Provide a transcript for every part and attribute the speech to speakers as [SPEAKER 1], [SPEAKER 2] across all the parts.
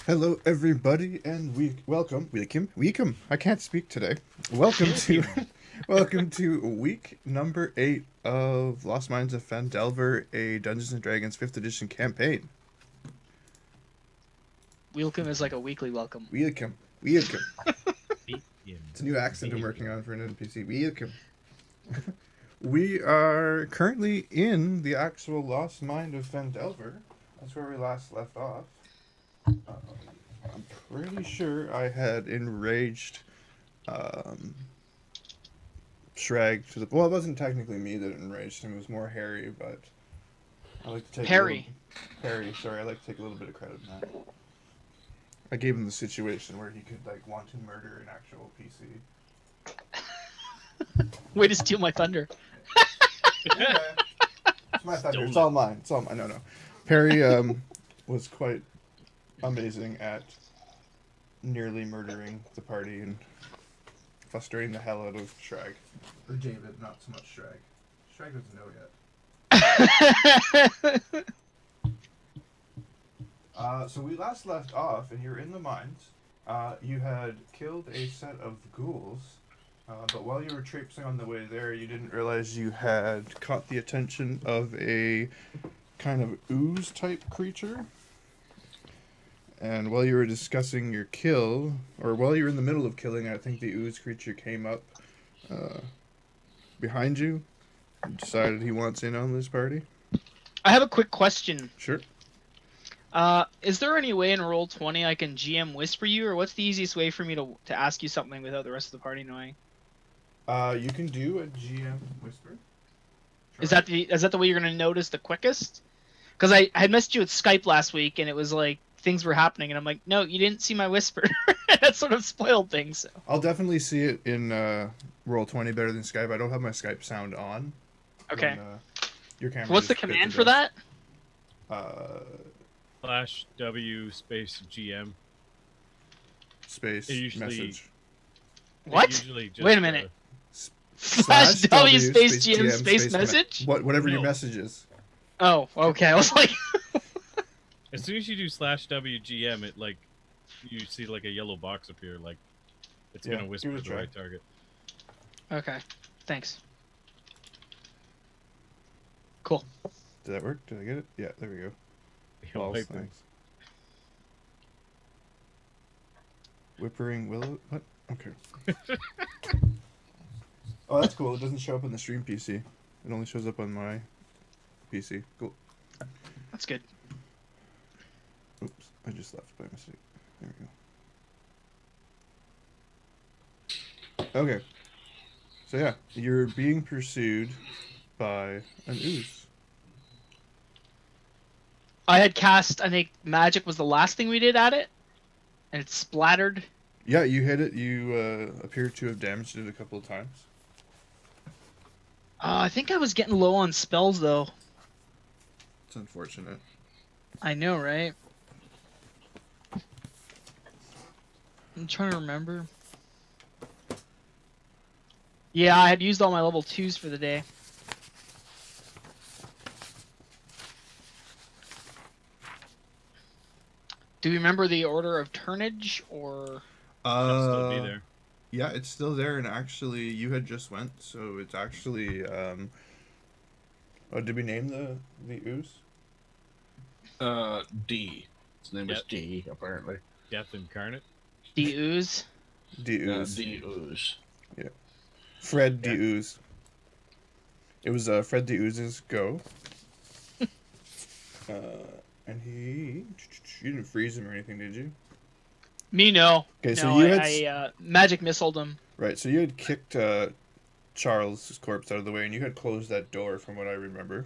[SPEAKER 1] Hello, everybody, and welcome. I can't speak today. Welcome to, welcome to week number 8 of Lost Mines of Phandelver, a Dungeons and Dragons 5th edition campaign.
[SPEAKER 2] Welcome is like a weekly welcome.
[SPEAKER 1] Welcome. It's a new accent I'm working on for an NPC. Welcome. We are currently in the actual Lost Mine of Phandelver. That's where we last left off. I'm pretty sure I had enraged Sragg to the... Well, it wasn't technically me that enraged him. It was more Harry, but I like to take...
[SPEAKER 2] Harry.
[SPEAKER 1] Sorry, I like to take a little bit of credit in that. I gave him the situation where he could, want to murder an actual PC.
[SPEAKER 2] Way to steal my thunder.
[SPEAKER 1] Yeah. It's my thunder. It's all mine. No. Perry was quite amazing at nearly murdering the party and frustrating the hell out of Sragg. Or David, not so much Sragg. Sragg doesn't know yet. So we last left off, and you were in the mines. You had killed a set of ghouls, but while you were traipsing on the way there, you didn't realize you had caught the attention of a kind of ooze-type creature. And while you were discussing your kill, or while you were in the middle of killing, I think the ooze creature came up behind you and decided he wants in on this party.
[SPEAKER 2] I have a quick question.
[SPEAKER 1] Sure.
[SPEAKER 2] Is there any way in Roll20 I can GM whisper you, or what's the easiest way for me to ask you something without the rest of the party knowing?
[SPEAKER 1] You can do a GM whisper.
[SPEAKER 2] Sure. Is that the way you're going to notice the quickest? Because I had messaged you with Skype last week, and it was like things were happening, and I'm like, no, you didn't see my whisper. That sort of spoiled things. So.
[SPEAKER 1] I'll definitely see it in Roll20 better than Skype. I don't have my Skype sound on.
[SPEAKER 2] Okay.
[SPEAKER 1] Your camera.
[SPEAKER 2] So what's the command for that?
[SPEAKER 3] /W space GM
[SPEAKER 1] space message.
[SPEAKER 2] What? Wait a minute. /W space GM space message?
[SPEAKER 1] Whatever your message is.
[SPEAKER 2] Oh, okay. I was like...
[SPEAKER 3] As soon as you do /W GM, it you see like a yellow box appear, it's gonna whisper to the right target.
[SPEAKER 2] Okay. Thanks. Cool.
[SPEAKER 1] Did that work? Did I get it? Yeah, there we go.
[SPEAKER 3] False,
[SPEAKER 1] thanks. Whippering willow? What? Okay. Oh, that's cool. It doesn't show up on the stream PC. It only shows up on my PC. Cool.
[SPEAKER 2] That's good.
[SPEAKER 1] Oops, I just left by mistake. There we go. Okay. So yeah, you're being pursued by an ooze.
[SPEAKER 2] I had cast, I think magic was the last thing we did at it, and it splattered.
[SPEAKER 1] Yeah, you hit it. You appear to have damaged it a couple of times.
[SPEAKER 2] I think I was getting low on spells, though.
[SPEAKER 1] It's unfortunate.
[SPEAKER 2] I know, right? I'm trying to remember. Yeah, I had used all my level 2s for the day. Do you remember the order of turnage, or...?
[SPEAKER 3] It'll still be there.
[SPEAKER 1] Yeah, it's still there, and actually, you had just went, so it's actually, Oh, did we name the ooze?
[SPEAKER 4] D. His name is D, apparently.
[SPEAKER 3] Death Incarnate?
[SPEAKER 2] D-ooze?
[SPEAKER 1] D-ooze.
[SPEAKER 4] D-ooze.
[SPEAKER 1] Yeah. Fred D-ooze. It was Fred D-ooze's go. And you didn't freeze him or anything, did you?
[SPEAKER 2] Me, no.
[SPEAKER 1] Okay, so
[SPEAKER 2] no,
[SPEAKER 1] you had...
[SPEAKER 2] I magic missiled him.
[SPEAKER 1] Right, so you had kicked Charles' corpse out of the way, and you had closed that door, from what I remember.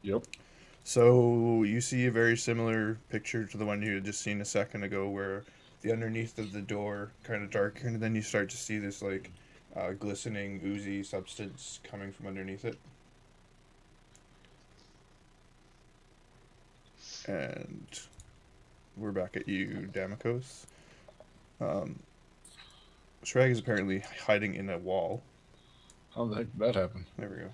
[SPEAKER 4] Yep.
[SPEAKER 1] So you see a very similar picture to the one you had just seen a second ago, where the underneath of the door kind of darkened, and then you start to see this glistening, oozy substance coming from underneath it. And we're back at you, Damakos. Sragg is apparently hiding in a wall.
[SPEAKER 4] How the heck did that happen?
[SPEAKER 1] There we go.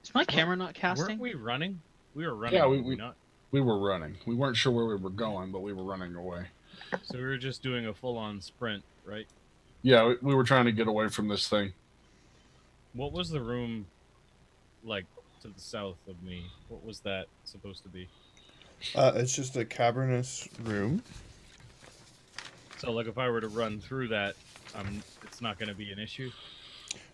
[SPEAKER 2] Is my camera not casting?
[SPEAKER 3] Weren't we running? We were running.
[SPEAKER 4] Yeah,
[SPEAKER 3] we not.
[SPEAKER 4] We were running. We weren't sure where we were going, but we were running away.
[SPEAKER 3] So we were just doing a full-on sprint, right?
[SPEAKER 4] Yeah, we were trying to get away from this thing.
[SPEAKER 3] What was the room like to the south of me? What was that supposed to be?
[SPEAKER 1] It's just a cavernous room.
[SPEAKER 3] So, like, if I were to run through that, it's not going to be an issue.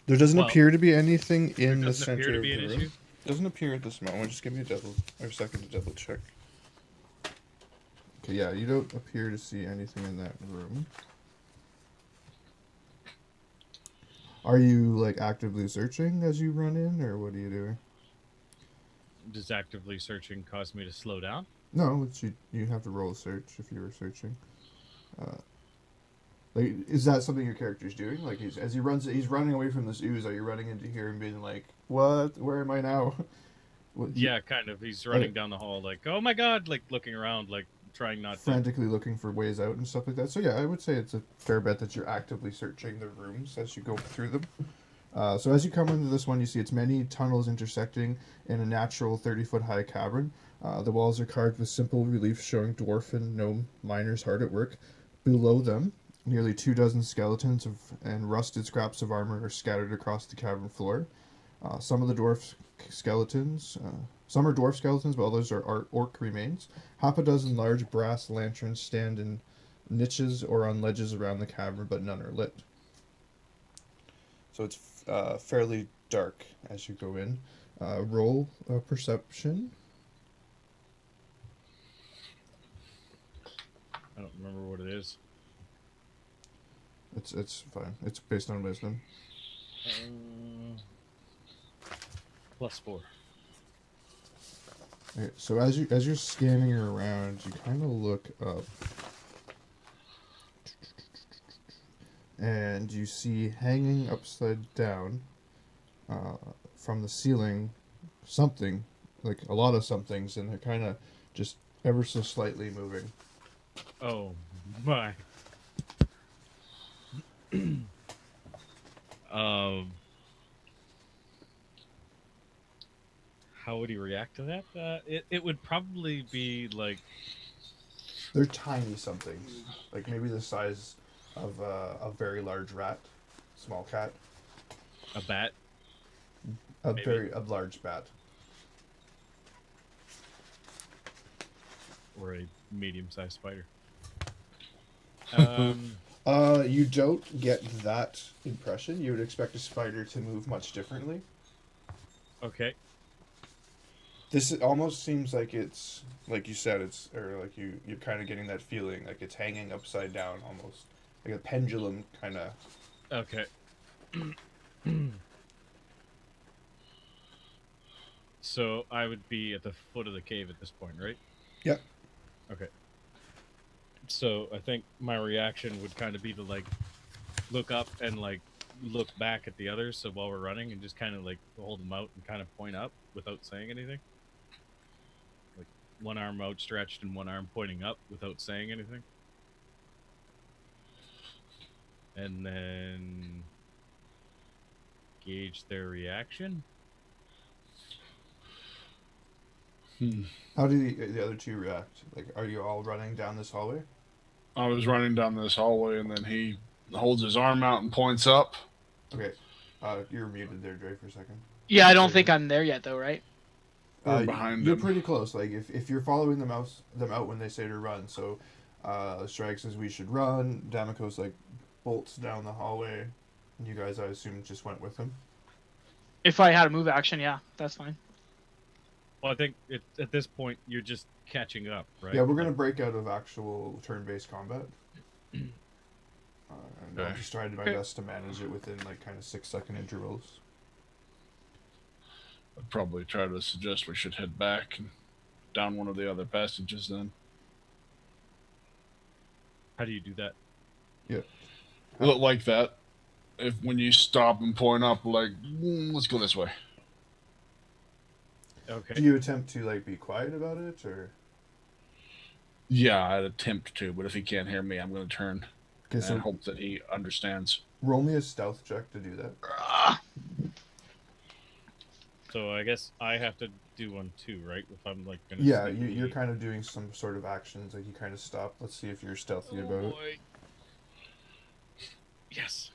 [SPEAKER 1] There doesn't appear to be anything in the center
[SPEAKER 3] appear to
[SPEAKER 1] of
[SPEAKER 3] be
[SPEAKER 1] the
[SPEAKER 3] an
[SPEAKER 1] room.
[SPEAKER 3] issue?
[SPEAKER 1] Doesn't appear at this moment. Just give me a second to double check. Okay, yeah, you don't appear to see anything in that room. Are you like actively searching as you run in, or what are you doing?
[SPEAKER 3] Does actively searching cause me to slow down?
[SPEAKER 1] No, you have to roll a search if you were searching. Like, is that something your character's doing? Like, he's running away from this ooze. Are you running into here and being like, "What? Where am I now?"
[SPEAKER 3] Yeah, kind of. He's running down the hall, like, "Oh my god!" Like looking around, like trying not
[SPEAKER 1] frantically looking for ways out and stuff like that. So yeah, I would say it's a fair bet that you're actively searching the rooms as you go through them. So as you come into this one, you see it's many tunnels intersecting in a natural 30-foot high cavern. The walls are carved with simple reliefs showing dwarf and gnome miners hard at work. Below them, nearly 24 skeletons and rusted scraps of armor are scattered across the cavern floor. Some are dwarf skeletons, but others are orc remains. Half a dozen large brass lanterns stand in niches or on ledges around the cavern, but none are lit. So it's fairly dark as you go in. Roll perception.
[SPEAKER 3] I don't remember what it is.
[SPEAKER 1] It's fine. It's based on wisdom.
[SPEAKER 3] +4.
[SPEAKER 1] Okay, so as you're scanning around, you kind of look up, and you see hanging upside down from the ceiling something, like a lot of somethings, and they're kind of just ever so slightly moving.
[SPEAKER 3] Oh my. How would he react to that? It would probably be like...
[SPEAKER 1] They're tiny somethings, like maybe the size of a very large rat, small cat.
[SPEAKER 3] A bat?
[SPEAKER 1] A large bat.
[SPEAKER 3] Or a medium-sized spider.
[SPEAKER 1] You don't get that impression. You would expect a spider to move much differently.
[SPEAKER 3] Okay.
[SPEAKER 1] This almost seems like it's, like you said, you're kind of getting that feeling, like it's hanging upside down almost. Like a pendulum kind of.
[SPEAKER 3] Okay. So I would be at the foot of the cave at this point, right?
[SPEAKER 1] Yep.
[SPEAKER 3] Okay. So I think my reaction would kind of be to like look up and like look back at the others. So while we're running, and just kind of like hold them out and kind of point up without saying anything. Like one arm outstretched and one arm pointing up without saying anything. And then gauge their reaction.
[SPEAKER 1] How do the other two react? Like, are you all running down this hallway?
[SPEAKER 4] I was running down this hallway, and then he holds his arm out and points up.
[SPEAKER 1] Okay. You're muted there, Dre, for a second.
[SPEAKER 2] Yeah, I don't think I'm there yet, though, right?
[SPEAKER 4] Behind
[SPEAKER 1] you're
[SPEAKER 4] him.
[SPEAKER 1] pretty close. Like, if you're following them out when they say to run. So, Sragg says we should run. Damakos, like, bolts down the hallway. And you guys, I assume, just went with him.
[SPEAKER 2] If I had a move action, yeah, that's fine.
[SPEAKER 3] Well, I think at this point, you're just catching up, right?
[SPEAKER 1] Yeah, we're going to break out of actual turn-based combat. And I'll just try my best to manage it within, like, kind of 6-second intervals.
[SPEAKER 4] I'd probably try to suggest we should head back and down one of the other passages then.
[SPEAKER 3] How do you do that?
[SPEAKER 1] Yeah.
[SPEAKER 4] Look like that. When you stop and point up, like, let's go this way.
[SPEAKER 3] Okay.
[SPEAKER 1] Do you attempt to, like, be quiet about it, or...?
[SPEAKER 4] Yeah, I'd attempt to, but if he can't hear me, I'm going to turn and hope that he understands.
[SPEAKER 1] Roll me a stealth check to do that.
[SPEAKER 3] So I guess I have to do one too, right? If I'm like gonna.
[SPEAKER 1] Yeah, you're kind of doing some sort of actions, like you kind of stop. Let's see if you're stealthy about it.
[SPEAKER 3] Yes.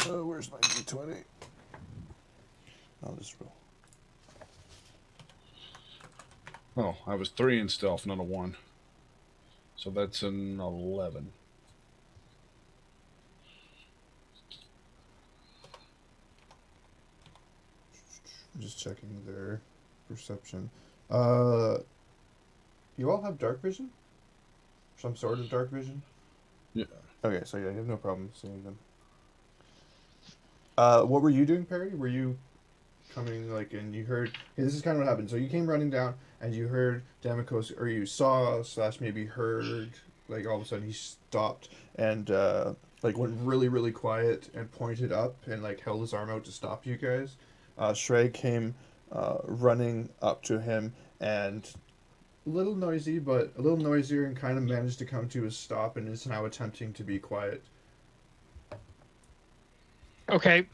[SPEAKER 1] Where's my d20? I'll just roll.
[SPEAKER 4] Oh, I was 3 in stealth, not a 1. So that's an 11.
[SPEAKER 1] I'm just checking their perception. You all have dark vision? Some sort of dark vision?
[SPEAKER 4] Yeah.
[SPEAKER 1] Okay, so yeah, you have no problem seeing them. What were you doing, Perry? Were you coming, like, and you heard... Okay, this is kind of what happened. So you came running down, and you heard Damakos, or you saw, / maybe heard, like, all of a sudden he stopped, and, like, went really, really quiet, and pointed up, and, like, held his arm out to stop you guys. Sragg came running up to him, and a little noisy, but a little noisier, and kind of managed to come to a stop, and is now attempting to be quiet.
[SPEAKER 2] Okay.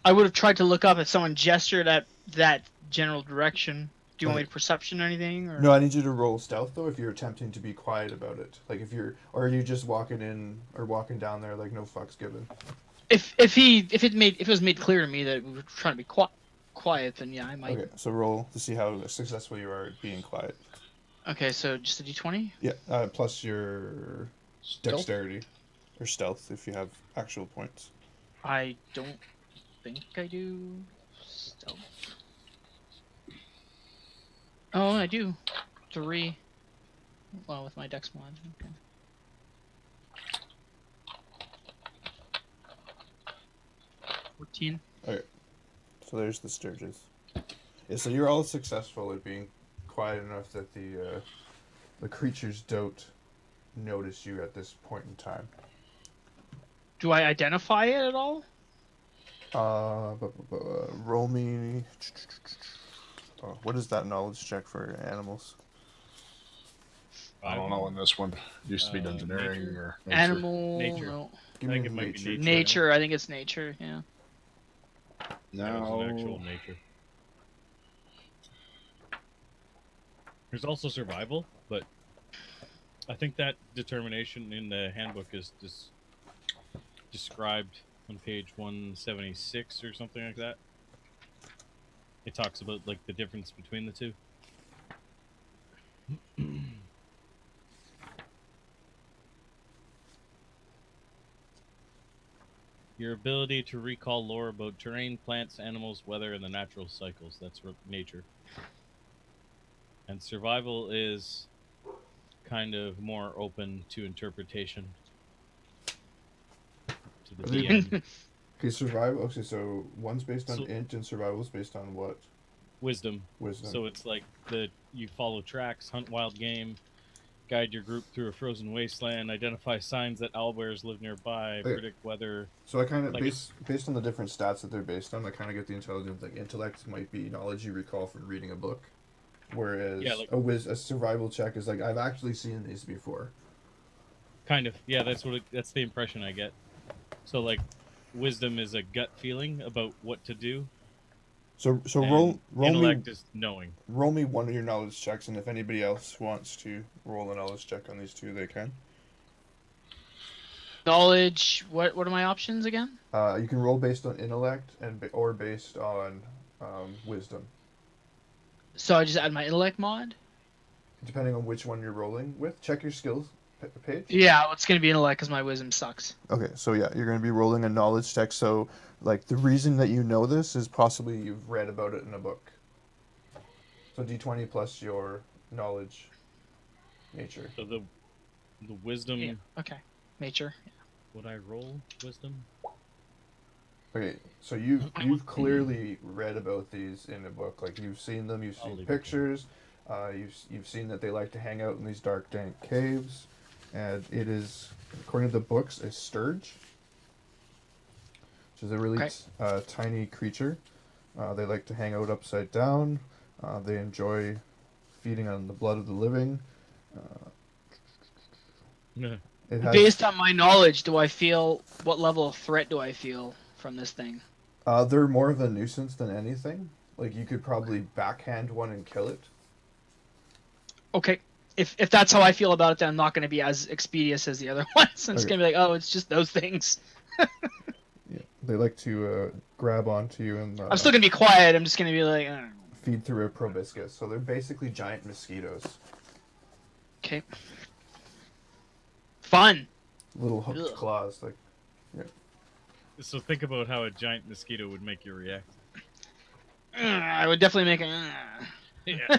[SPEAKER 2] I would have tried to look up if someone gestured at that general direction. Do you want me to perception or anything? Or?
[SPEAKER 1] No, I need you to roll stealth though if you're attempting to be quiet about it. Like if you're, or are you just walking in or walking down there like no fucks given?
[SPEAKER 2] If it was made clear to me that we were trying to be quiet, then yeah, I might.
[SPEAKER 1] Okay, so roll to see how successful you are at being quiet.
[SPEAKER 2] Okay, so just a d20.
[SPEAKER 1] Yeah, plus your dexterity or stealth if you have actual points.
[SPEAKER 2] I don't think I do stealth. Oh, I do. 3. Well, with my dex mod. Okay.
[SPEAKER 1] Okay, so there's the Sturges. Yeah, so you're all successful at being quiet enough that the creatures don't notice you at this point in time.
[SPEAKER 2] Do I identify it at all?
[SPEAKER 1] Roll me. What is that knowledge check for animals?
[SPEAKER 4] I don't know in this one. Used to be engineering or nature.
[SPEAKER 2] Animal.
[SPEAKER 3] Nature.
[SPEAKER 2] No.
[SPEAKER 1] Give me nature.
[SPEAKER 2] Nature. I think it's nature. Yeah.
[SPEAKER 4] No.
[SPEAKER 3] Actual nature. There's also survival, but I think that determination in the handbook is described on page 176 or something like that. It talks about like the difference between the two. Your ability to recall lore about terrain, plants, animals, weather, and the natural cycles. That's nature. And survival is kind of more open to interpretation. To the DM.
[SPEAKER 1] Okay, survival. Okay, so one's based on int and survival's based on what?
[SPEAKER 3] Wisdom.
[SPEAKER 1] Wisdom.
[SPEAKER 3] So it's like you follow tracks, hunt wild game, guide your group through a frozen wasteland, identify signs that owlbears live nearby, predict weather.
[SPEAKER 1] So I kind of, based on the different stats that they're based on, I kind of get the intelligence. Like intellect might be knowledge you recall from reading a book, whereas a survival check is like, I've actually seen these before.
[SPEAKER 3] Kind of. Yeah, that's the impression I get. So like, wisdom is a gut feeling about what to do.
[SPEAKER 1] So roll
[SPEAKER 3] intellect is knowing.
[SPEAKER 1] Roll me one of your knowledge checks, and if anybody else wants to roll a knowledge check on these two, they can.
[SPEAKER 2] Knowledge. What are my options again?
[SPEAKER 1] You can roll based on intellect or based on wisdom.
[SPEAKER 2] So I just add my intellect mod.
[SPEAKER 1] Depending on which one you're rolling with, check your skills page.
[SPEAKER 2] Yeah, it's gonna be intellect because my wisdom sucks.
[SPEAKER 1] Okay, so yeah, you're gonna be rolling a knowledge check. So, like, the reason that you know this is possibly you've read about it in a book. So d20 plus your knowledge, nature.
[SPEAKER 3] So the wisdom.
[SPEAKER 2] Yeah. Okay, nature. Yeah.
[SPEAKER 3] Would I roll wisdom?
[SPEAKER 1] Okay, so you've clearly read about these in a book. Like you've seen them, you've seen pictures, you've seen that they like to hang out in these dark, dank caves, and it is, according to the books, a sturge, which is a really tiny creature. They like to hang out upside down. They enjoy feeding on the blood of the living.
[SPEAKER 2] Based on my knowledge, what level of threat do I feel from this thing?
[SPEAKER 1] They're more of a nuisance than anything. Like, you could probably backhand one and kill it.
[SPEAKER 2] Okay. If that's how I feel about it, then I'm not going to be as expeditious as the other ones. I'm just going to be like, oh, it's just those things.
[SPEAKER 1] Yeah, they like to grab onto you and...
[SPEAKER 2] I'm still going to be quiet. I'm just going to be like...
[SPEAKER 1] feed through a proboscis. So they're basically giant mosquitoes.
[SPEAKER 2] Okay. Fun.
[SPEAKER 1] Little hooked claws. Like, yeah.
[SPEAKER 3] So think about how a giant mosquito would make you react.
[SPEAKER 2] I would definitely make a...
[SPEAKER 3] Yeah.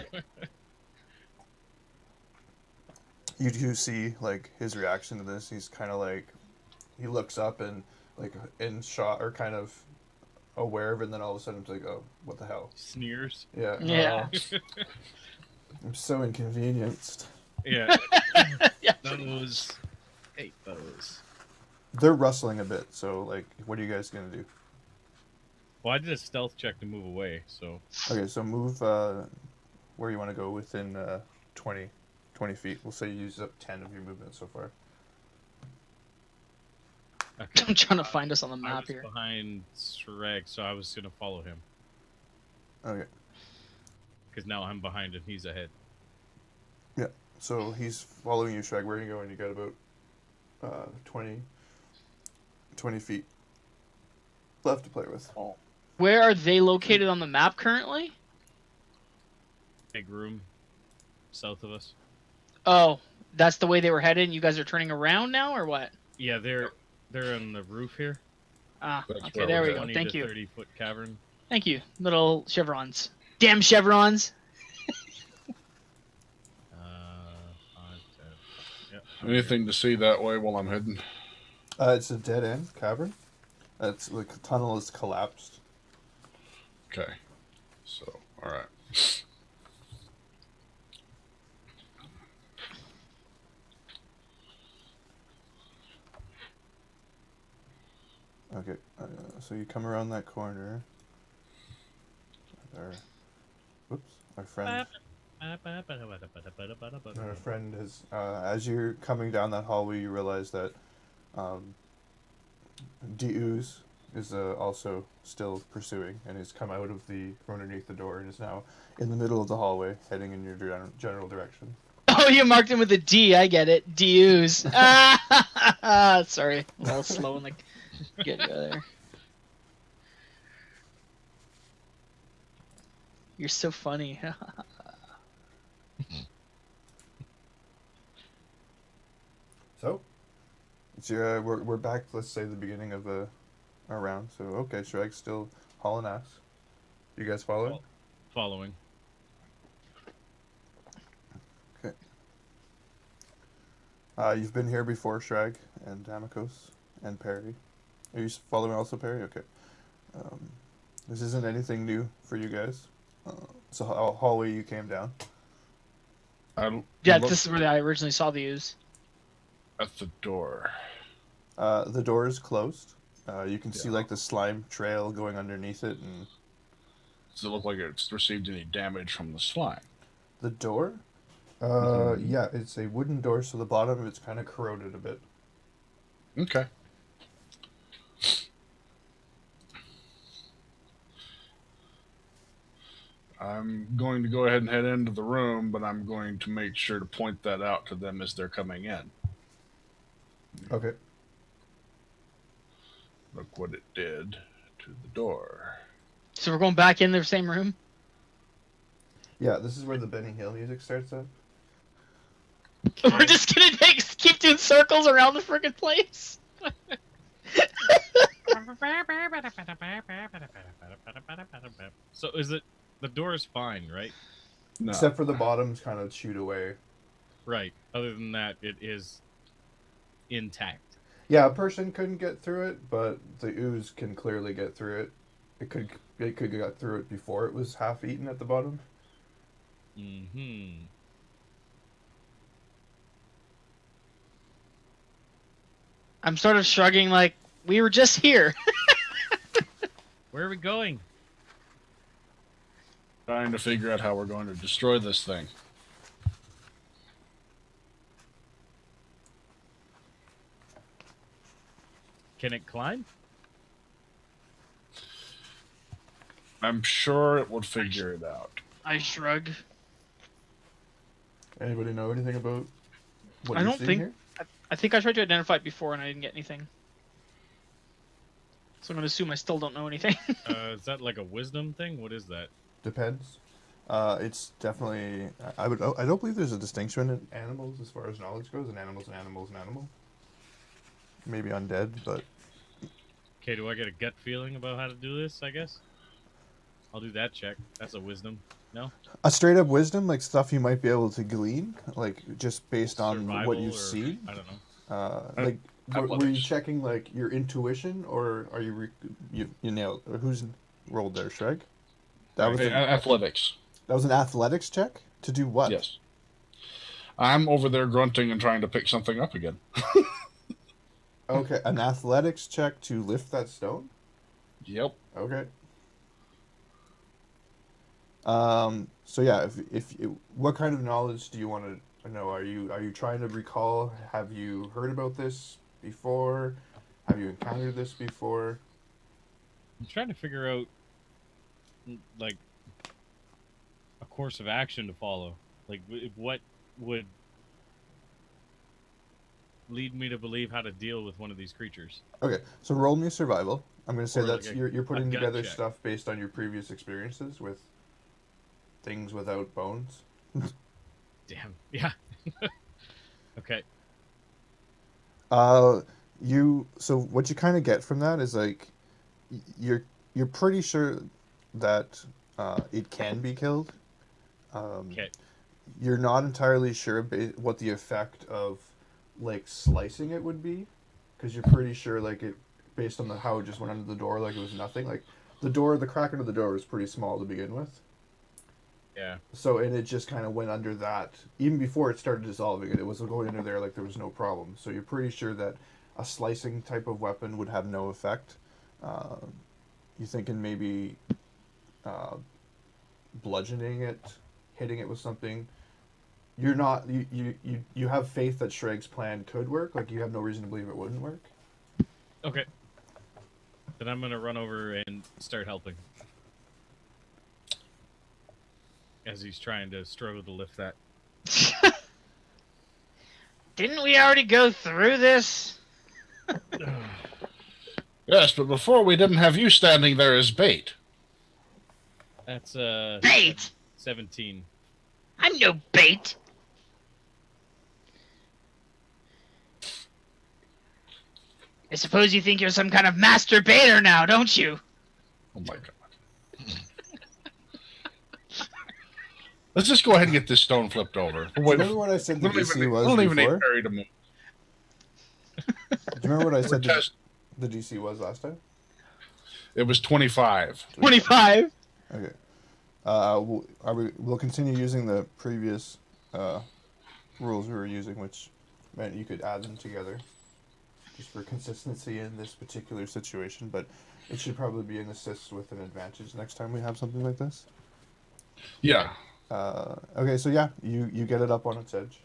[SPEAKER 1] You do see, like, his reaction to this. He's kind of like... He looks up and, like, in shot, or kind of aware of it, and then all of a sudden it's like, oh, what the hell?
[SPEAKER 3] Sneers.
[SPEAKER 1] Yeah.
[SPEAKER 2] Yeah.
[SPEAKER 1] I'm so inconvenienced.
[SPEAKER 3] Yeah.
[SPEAKER 2] Yeah.
[SPEAKER 3] Those. Hate those.
[SPEAKER 1] They're rustling a bit, so, like, what are you guys gonna do?
[SPEAKER 3] Well, I did a stealth check to move away, so...
[SPEAKER 1] Okay, so move where you want to go within 20 feet. We'll say you use up 10 of your movement so far.
[SPEAKER 3] Okay.
[SPEAKER 2] I'm trying to find us on the
[SPEAKER 3] I
[SPEAKER 2] map
[SPEAKER 3] was
[SPEAKER 2] here.
[SPEAKER 3] behind Sragg, so I was going to follow him.
[SPEAKER 1] Okay.
[SPEAKER 3] Because now I'm behind and he's ahead.
[SPEAKER 1] Yeah, so he's following you, Sragg. Where are you going? You got about 20 feet left to play with.
[SPEAKER 3] Oh.
[SPEAKER 2] Where are they located on the map currently?
[SPEAKER 3] Big room south of us.
[SPEAKER 2] Oh, that's the way they were headed, and you guys are turning around now, or what?
[SPEAKER 3] Yeah, they're on the roof here.
[SPEAKER 2] Ah,
[SPEAKER 4] That's
[SPEAKER 2] okay,
[SPEAKER 4] where
[SPEAKER 2] there
[SPEAKER 4] we're
[SPEAKER 2] we go.
[SPEAKER 3] 20
[SPEAKER 2] Thank
[SPEAKER 3] to
[SPEAKER 2] you.
[SPEAKER 3] 30-foot cavern.
[SPEAKER 2] Thank you. Little chevrons. Damn chevrons!
[SPEAKER 3] 5, 10. Yep.
[SPEAKER 4] Anything to see that way while I'm heading?
[SPEAKER 1] It's a dead end cavern. It's like the tunnel is collapsed.
[SPEAKER 4] Okay. So, all right.
[SPEAKER 1] Okay, so you come around that corner. Our friend is, as you're coming down that hallway, you realize that Deuz is also still pursuing, and has come out of from underneath the door and is now in the middle of the hallway, heading in your general direction.
[SPEAKER 2] Oh, you marked him with a D. I get it. Deus. Ah, sorry. A little slow in the get there. You're so funny.
[SPEAKER 1] So, it's your we're back. Let's say the beginning of our round. So okay, Sragg's still hauling ass. You guys following?
[SPEAKER 3] Following.
[SPEAKER 1] Okay. You've been here before, Sragg and Damakos and Perry. Are you following also, Perry? Okay. This isn't anything new for you guys. It's a hallway you came down.
[SPEAKER 2] Yeah, this is where I originally saw the use.
[SPEAKER 4] At the door.
[SPEAKER 1] The door is closed. You can see like the slime trail going underneath it, and
[SPEAKER 4] does it look like it's received any damage from the slime?
[SPEAKER 1] the door. Yeah, it's a wooden door, so the bottom of it's kind of corroded a bit.
[SPEAKER 4] Okay. I'm going to go ahead and head into the room, but I'm going to make sure to point that out to them as they're coming in.
[SPEAKER 1] Okay.
[SPEAKER 4] Look what it did to the door.
[SPEAKER 2] So we're going back in the same room?
[SPEAKER 1] Yeah, this is where the Benny Hill music starts at.
[SPEAKER 2] We're just gonna keep doing circles around the friggin' place.
[SPEAKER 3] So is it the door is fine, right?
[SPEAKER 4] No.
[SPEAKER 1] Except for the bottom's kind of chewed away.
[SPEAKER 3] Right. Other than that, it is intact.
[SPEAKER 1] Yeah, a person couldn't get through it, but the ooze can clearly get through it. It could get through it before it was half eaten at the bottom.
[SPEAKER 3] Mm-hmm.
[SPEAKER 2] I'm sort of shrugging like, we were just here.
[SPEAKER 3] Where are we going?
[SPEAKER 4] Trying to figure out how we're going to destroy this thing.
[SPEAKER 3] Can it climb?
[SPEAKER 4] I'm sure it would figure it out.
[SPEAKER 2] I shrug.
[SPEAKER 1] Anybody know anything about what
[SPEAKER 2] I
[SPEAKER 1] you
[SPEAKER 2] don't
[SPEAKER 1] see
[SPEAKER 2] think.
[SPEAKER 1] here?
[SPEAKER 2] I think I tried to identify it before and I didn't get anything. So I'm gonna assume I still don't know anything.
[SPEAKER 3] Is that like a wisdom thing? What is that?
[SPEAKER 1] Depends. It's definitely. I don't believe there's a distinction in animals as far as knowledge goes. An animal's an animal's an animal. Maybe undead, but.
[SPEAKER 3] Okay, do I get a gut feeling about how to do this? I guess I'll do that check. That's a wisdom. No.
[SPEAKER 1] A straight up wisdom, like stuff you might be able to glean, like just based on
[SPEAKER 3] Survival
[SPEAKER 1] what you've
[SPEAKER 3] or,
[SPEAKER 1] seen.
[SPEAKER 3] I don't know.
[SPEAKER 1] Like, were you
[SPEAKER 4] Athletics.
[SPEAKER 1] checking like your intuition, or are you you nailed? Or who's rolled there, Sragg? That was
[SPEAKER 4] Athletics.
[SPEAKER 1] that was an athletics check to do what?
[SPEAKER 4] Yes. I'm over there grunting and trying to pick something up again.
[SPEAKER 1] Okay, an athletics check to lift that stone.
[SPEAKER 4] Yep.
[SPEAKER 1] Okay. So yeah, if what kind of knowledge do you want to know? Are you trying to recall? Have you heard about this before? Have you encountered this before?
[SPEAKER 3] I'm trying to figure out like a course of action to follow. Like what would lead me to believe how to deal with one of these creatures.
[SPEAKER 1] Okay, so roll me survival. I'm going to say
[SPEAKER 3] Or
[SPEAKER 1] that's
[SPEAKER 3] like a-
[SPEAKER 1] you're putting
[SPEAKER 3] a gut
[SPEAKER 1] together
[SPEAKER 3] check.
[SPEAKER 1] stuff based on your previous experiences with things without bones.
[SPEAKER 3] Damn. Yeah. Okay.
[SPEAKER 1] So what you kind of get from that is like you're pretty sure that it can be killed.
[SPEAKER 3] Okay.
[SPEAKER 1] You're not entirely sure what the effect of like slicing it would be, because you're pretty sure like it based on how it just went under the door like it was nothing. Like the crack under the door was pretty small to begin with.
[SPEAKER 3] Yeah.
[SPEAKER 1] So, and it just kind of went under that. Even before it started dissolving it was going under there like there was no problem. So you're pretty sure that a slicing type of weapon would have no effect. You thinking maybe bludgeoning it, hitting it with something. You're not, you have faith that Shragg's plan could work. Like, you have no reason to believe it wouldn't work.
[SPEAKER 3] Okay. Then I'm gonna run over and start helping. As he's trying to struggle to lift that.
[SPEAKER 2] Didn't we already go through this?
[SPEAKER 4] Yes, but before we didn't have you standing there as bait.
[SPEAKER 3] That's
[SPEAKER 2] Bait!
[SPEAKER 3] 17.
[SPEAKER 2] I'm no bait! I suppose you think you're some kind of master baiter now, don't you?
[SPEAKER 4] Oh my god. Let's just go ahead and get this stone flipped over.
[SPEAKER 1] Do you remember what I said the DC was
[SPEAKER 4] I don't even need
[SPEAKER 1] before?
[SPEAKER 4] Perry to move.
[SPEAKER 1] Do you remember what I said
[SPEAKER 4] Test-
[SPEAKER 1] the DC was last time?
[SPEAKER 4] It was 25.
[SPEAKER 2] 25?
[SPEAKER 1] Okay. We'll continue using the previous rules we were using, which meant you could add them together just for consistency in this particular situation, but it should probably be an assist with an advantage next time we have something like this.
[SPEAKER 4] Yeah.
[SPEAKER 1] Okay, so yeah, you get it up on its edge.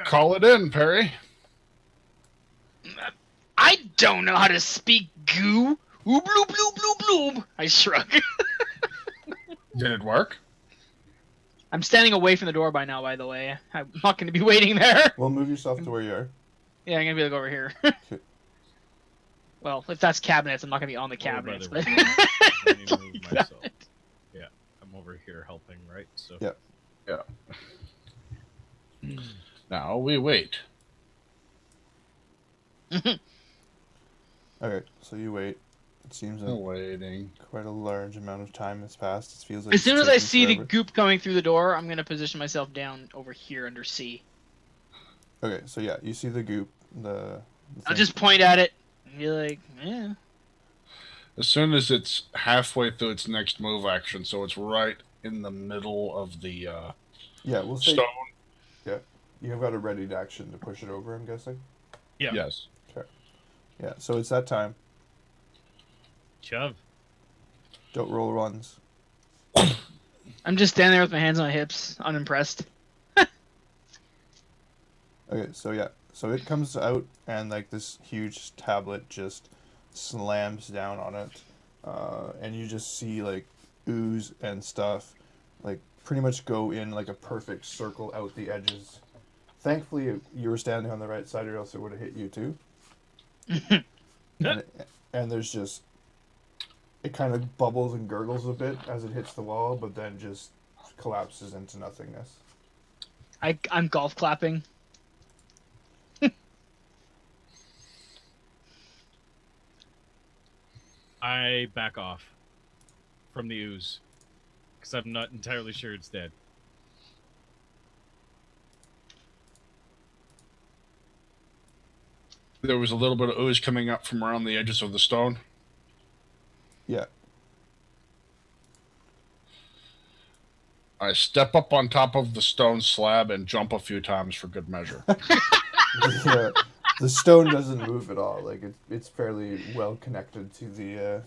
[SPEAKER 4] Call it in, Perry.
[SPEAKER 2] I don't know how to speak goo. Ooh, bloop, bloop, bloop, bloop. I shrug.
[SPEAKER 4] Did it work?
[SPEAKER 2] I'm standing away from the door by now, by the way. I'm not going to be waiting there.
[SPEAKER 1] Well, move yourself to where you are.
[SPEAKER 2] Yeah, I'm going to be like over here. Well, if that's cabinets, I'm not going to be on the cabinets. But...
[SPEAKER 3] Let me move myself. Yeah, I'm over here helping, right? So.
[SPEAKER 1] Yeah.
[SPEAKER 4] Yeah. Now we wait.
[SPEAKER 1] Okay, so you wait. It seems like
[SPEAKER 4] Waiting.
[SPEAKER 1] quite a large amount of time has passed. It feels like
[SPEAKER 2] As soon
[SPEAKER 1] it's
[SPEAKER 2] as I
[SPEAKER 1] taken
[SPEAKER 2] see the
[SPEAKER 1] forever.
[SPEAKER 2] goop coming through the door, I'm going to position myself down over here under C.
[SPEAKER 1] Okay, so yeah, you see the goop. The
[SPEAKER 2] I'll
[SPEAKER 1] thing.
[SPEAKER 2] just point at it and be like, yeah.
[SPEAKER 4] As soon as it's halfway through its next move action, so it's right in the middle of the
[SPEAKER 1] Yeah, we'll say
[SPEAKER 4] stone.
[SPEAKER 1] you have got a ready to action to push it over, I'm guessing.
[SPEAKER 3] Yeah.
[SPEAKER 4] Yes.
[SPEAKER 1] Yeah, so it's that time.
[SPEAKER 3] Shove.
[SPEAKER 1] Don't roll runs.
[SPEAKER 2] I'm just standing there with my hands on my hips, unimpressed.
[SPEAKER 1] Okay, so yeah, so it comes out and like this huge tablet just slams down on it, and you just see like ooze and stuff, like pretty much go in like a perfect circle out the edges. Thankfully, you were standing on the right side, or else it would have hit you too. and there's just, it kind of bubbles and gurgles a bit as it hits the wall, but then just collapses into nothingness.
[SPEAKER 2] I'm golf clapping.
[SPEAKER 3] I back off from the ooze because I'm not entirely sure it's dead.
[SPEAKER 4] There was a little bit of ooze coming up from around the edges of the stone.
[SPEAKER 1] Yeah.
[SPEAKER 4] I step up on top of the stone slab and jump a few times for good measure.
[SPEAKER 1] Yeah. The stone doesn't move at all. Like it's fairly well connected to the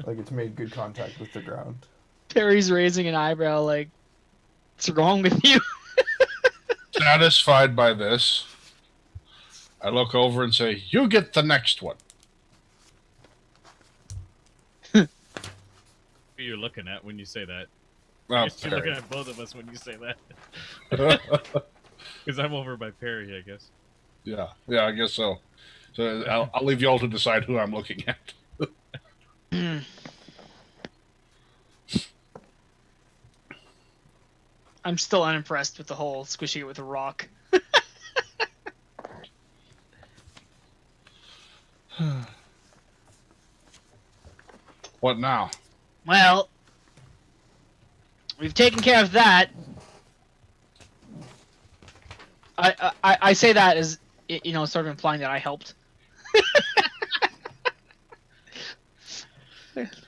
[SPEAKER 1] like it's made good contact with the ground.
[SPEAKER 2] Perry's raising an eyebrow like, what's wrong with you?
[SPEAKER 4] Satisfied by this, I look over and say, "You get the next one."
[SPEAKER 3] Who you're looking at when you say that?
[SPEAKER 4] Oh,
[SPEAKER 3] You're looking at both of us when you say that. Because I'm over by Perry, I guess.
[SPEAKER 4] Yeah, I guess so. So I'll leave you all to decide who I'm looking at.
[SPEAKER 2] I'm still unimpressed with the whole squishing it with a rock.
[SPEAKER 4] What now?
[SPEAKER 2] Well, we've taken care of that. I say that as, you know, sort of implying that I helped.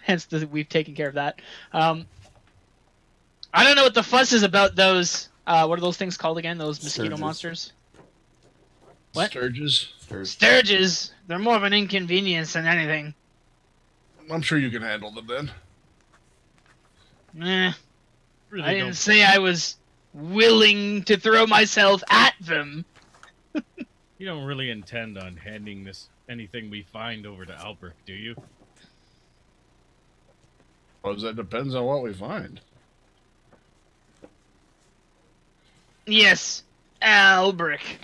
[SPEAKER 2] Hence, we've taken care of that. I don't know what the fuss is about those. What are those things called again? Those mosquito monsters? What?
[SPEAKER 4] Sturges.
[SPEAKER 2] Sturges. They're more of an inconvenience than anything.
[SPEAKER 4] I'm sure you can handle them then.
[SPEAKER 2] I didn't say I was willing to throw myself at them.
[SPEAKER 3] You don't really intend on handing anything we find over to Albrecht, do you?
[SPEAKER 4] Well, that depends on what we find.
[SPEAKER 2] Yes, Albrecht.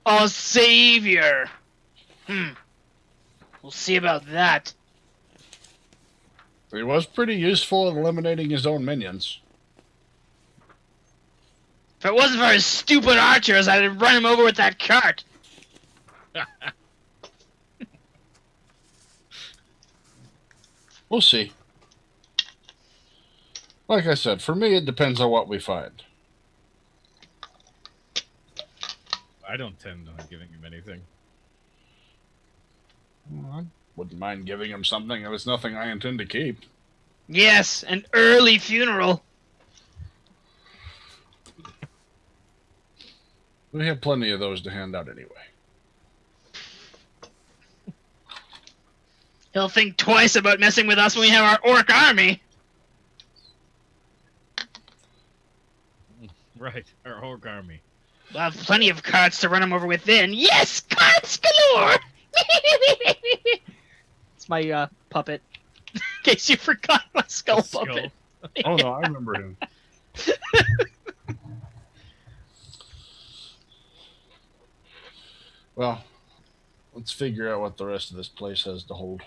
[SPEAKER 2] Our savior. We'll see about that.
[SPEAKER 4] He was pretty useful in eliminating his own minions.
[SPEAKER 2] If it wasn't for his stupid archers, I'd have run him over with that cart.
[SPEAKER 4] We'll see. Like I said, for me, it depends on what we find.
[SPEAKER 3] I don't intend on giving him anything.
[SPEAKER 4] Well, I wouldn't mind giving him something if it's nothing I intend to keep.
[SPEAKER 2] Yes, an early funeral.
[SPEAKER 4] We have plenty of those to hand out anyway.
[SPEAKER 2] He'll think twice about messing with us when we have our orc army.
[SPEAKER 3] Right, our orc army.
[SPEAKER 2] We'll have plenty of carts to run him over with then. Yes, carts galore! It's my puppet. In case you forgot my skull puppet.
[SPEAKER 4] Oh no, I remember him. Well, let's figure out what the rest of this place has to hold.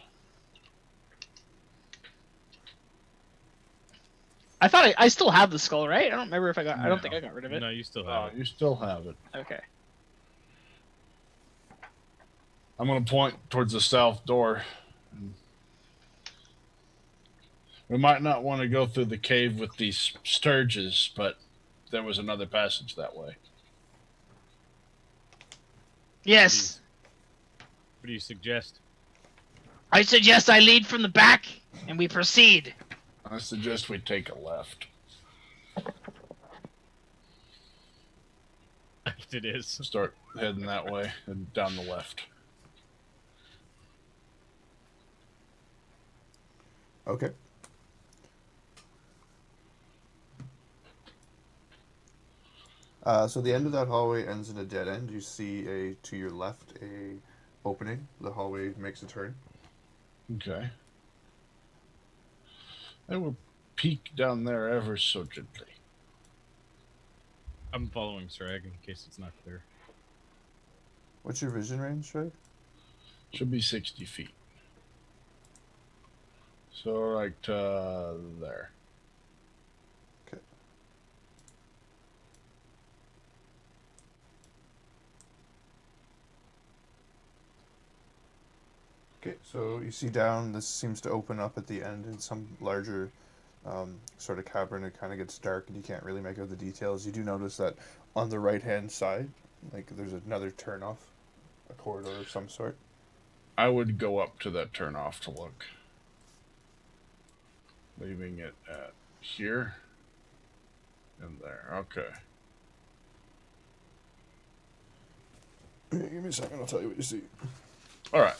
[SPEAKER 2] I thought I still have the skull, right? I don't remember if I got. I don't think I got rid of it.
[SPEAKER 3] No, you still have it.
[SPEAKER 4] You still have it.
[SPEAKER 2] Okay.
[SPEAKER 4] I'm going to point towards the south door. We might not want to go through the cave with these sturges, but there was another passage that way.
[SPEAKER 2] Yes.
[SPEAKER 3] What do you suggest?
[SPEAKER 2] I suggest I lead from the back and we proceed.
[SPEAKER 4] I suggest we take a left.
[SPEAKER 3] It is.
[SPEAKER 4] Start heading that way and down the left.
[SPEAKER 1] Okay. So the end of that hallway ends in a dead end. You see to your left, a opening. The hallway makes a turn.
[SPEAKER 4] Okay. I will peek down there ever so gently.
[SPEAKER 3] I'm following Sragg in case it's not clear.
[SPEAKER 1] What's your vision range, Sragg?
[SPEAKER 4] Should be 60 feet. So right there.
[SPEAKER 1] Okay. Okay, so you see down, this seems to open up at the end in some larger sort of cavern. It kind of gets dark and you can't really make out the details. You do notice that on the right-hand side, like there's another turnoff, a corridor of some sort.
[SPEAKER 4] I would go up to that turnoff to look. Leaving it at here and there. Okay.
[SPEAKER 1] Give me a second, I'll tell you what you see.
[SPEAKER 4] All right.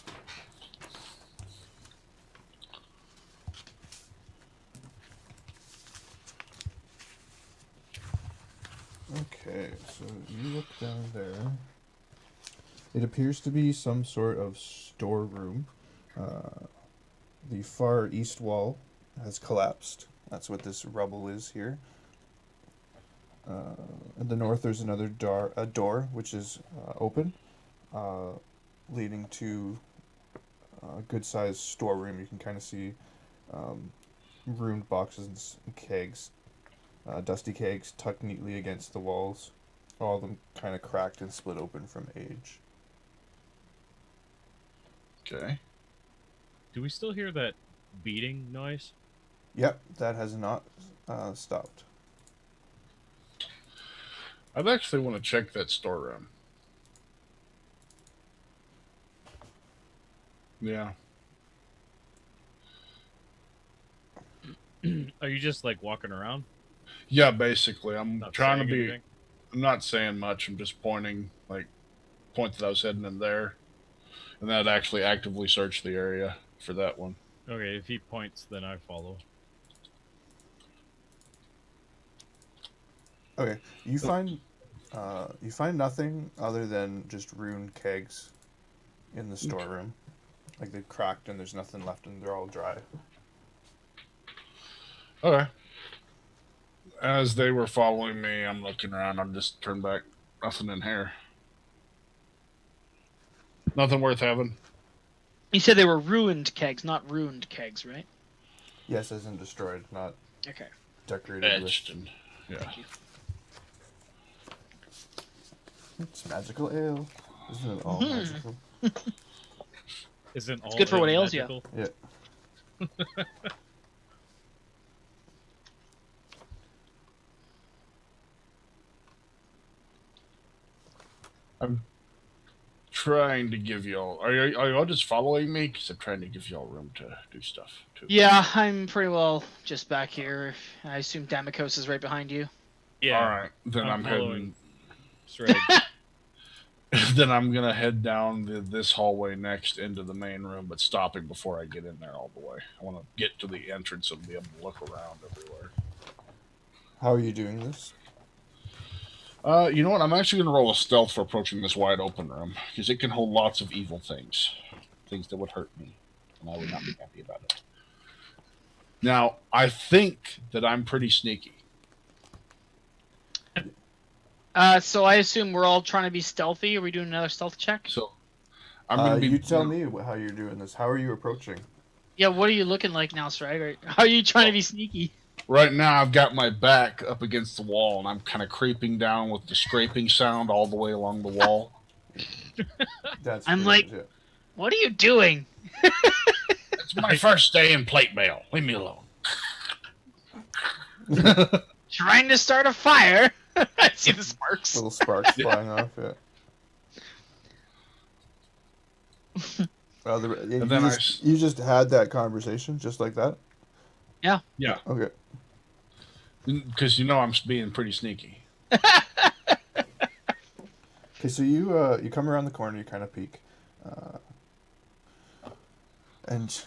[SPEAKER 1] Okay, so you look down there. It appears to be some sort of storeroom. The far east wall has collapsed. That's what this rubble is here. In the north, there's another door which is open, leading to a good-sized storeroom. You can kind of see ruined boxes and kegs, dusty kegs tucked neatly against the walls, all of them kind of cracked and split open from age.
[SPEAKER 4] Okay.
[SPEAKER 3] Do we still hear that beating noise?
[SPEAKER 1] Yep, that has not stopped.
[SPEAKER 4] I'd actually want to check that storeroom. Yeah.
[SPEAKER 3] Are you just like walking around?
[SPEAKER 4] Yeah, basically. I'm
[SPEAKER 3] Not
[SPEAKER 4] trying to
[SPEAKER 3] saying
[SPEAKER 4] be.
[SPEAKER 3] anything?
[SPEAKER 4] I'm not saying much. I'm just pointing, point that I was heading in there. And then I'd actually actively search the area for that one.
[SPEAKER 3] Okay, if he points, then I follow.
[SPEAKER 1] Okay, you find nothing other than just ruined kegs in the storeroom. Like they've cracked and there's nothing left and they're all dry.
[SPEAKER 4] Okay. As they were following me, I'm looking around. I'm just turned back. Nothing in here. Nothing worth having.
[SPEAKER 2] You said they were ruined kegs, not ruined kegs, right?
[SPEAKER 1] Yes, as in destroyed, not
[SPEAKER 2] Okay.
[SPEAKER 1] decorated
[SPEAKER 4] Etched
[SPEAKER 1] with.
[SPEAKER 4] and yeah.
[SPEAKER 2] Thank you.
[SPEAKER 1] It's magical ale. Isn't it all magical?
[SPEAKER 3] Isn't all
[SPEAKER 2] good for what ails ya.
[SPEAKER 3] magical?
[SPEAKER 1] Yeah.
[SPEAKER 4] I'm trying to give y'all. Are you all just following me? Because I'm trying to give y'all room to do stuff too.
[SPEAKER 2] Yeah, I'm pretty well just back here. I assume Damakos is right behind you.
[SPEAKER 3] Yeah.
[SPEAKER 4] All right. Then I'm
[SPEAKER 3] following
[SPEAKER 4] heading.
[SPEAKER 3] Sragg.
[SPEAKER 4] Then I'm gonna head down this hallway next into the main room, but stopping before I get in there all the way. I want to get to the entrance and be able to look around everywhere.
[SPEAKER 1] How are you doing this?
[SPEAKER 4] You know what? I'm actually gonna roll a stealth for approaching this wide open room because it can hold lots of evil things that would hurt me, and I would not be happy about it. Now, I think that I'm pretty sneaky.
[SPEAKER 2] So I assume we're all trying to be stealthy. Are we doing another stealth check?
[SPEAKER 4] So I'm gonna be.
[SPEAKER 1] You tell me how you're doing this. How are you approaching?
[SPEAKER 2] Yeah, what are you looking like now, Sragg? How are you trying to be sneaky?
[SPEAKER 4] Right now, I've got my back up against the wall, and I'm kind of creeping down with the scraping sound all the way along the wall.
[SPEAKER 1] That's
[SPEAKER 2] I'm
[SPEAKER 1] pretty
[SPEAKER 2] like,
[SPEAKER 1] good,
[SPEAKER 2] what are you doing?
[SPEAKER 4] It's my first day in plate mail. Leave me alone.
[SPEAKER 2] Trying to start a fire. I see the sparks.
[SPEAKER 1] Little sparks flying off. Yeah. Well, you just had that conversation just like that.
[SPEAKER 2] Yeah.
[SPEAKER 4] Yeah.
[SPEAKER 1] Okay.
[SPEAKER 4] Because I'm being pretty sneaky.
[SPEAKER 1] Okay, so you come around the corner, you kind of peek, and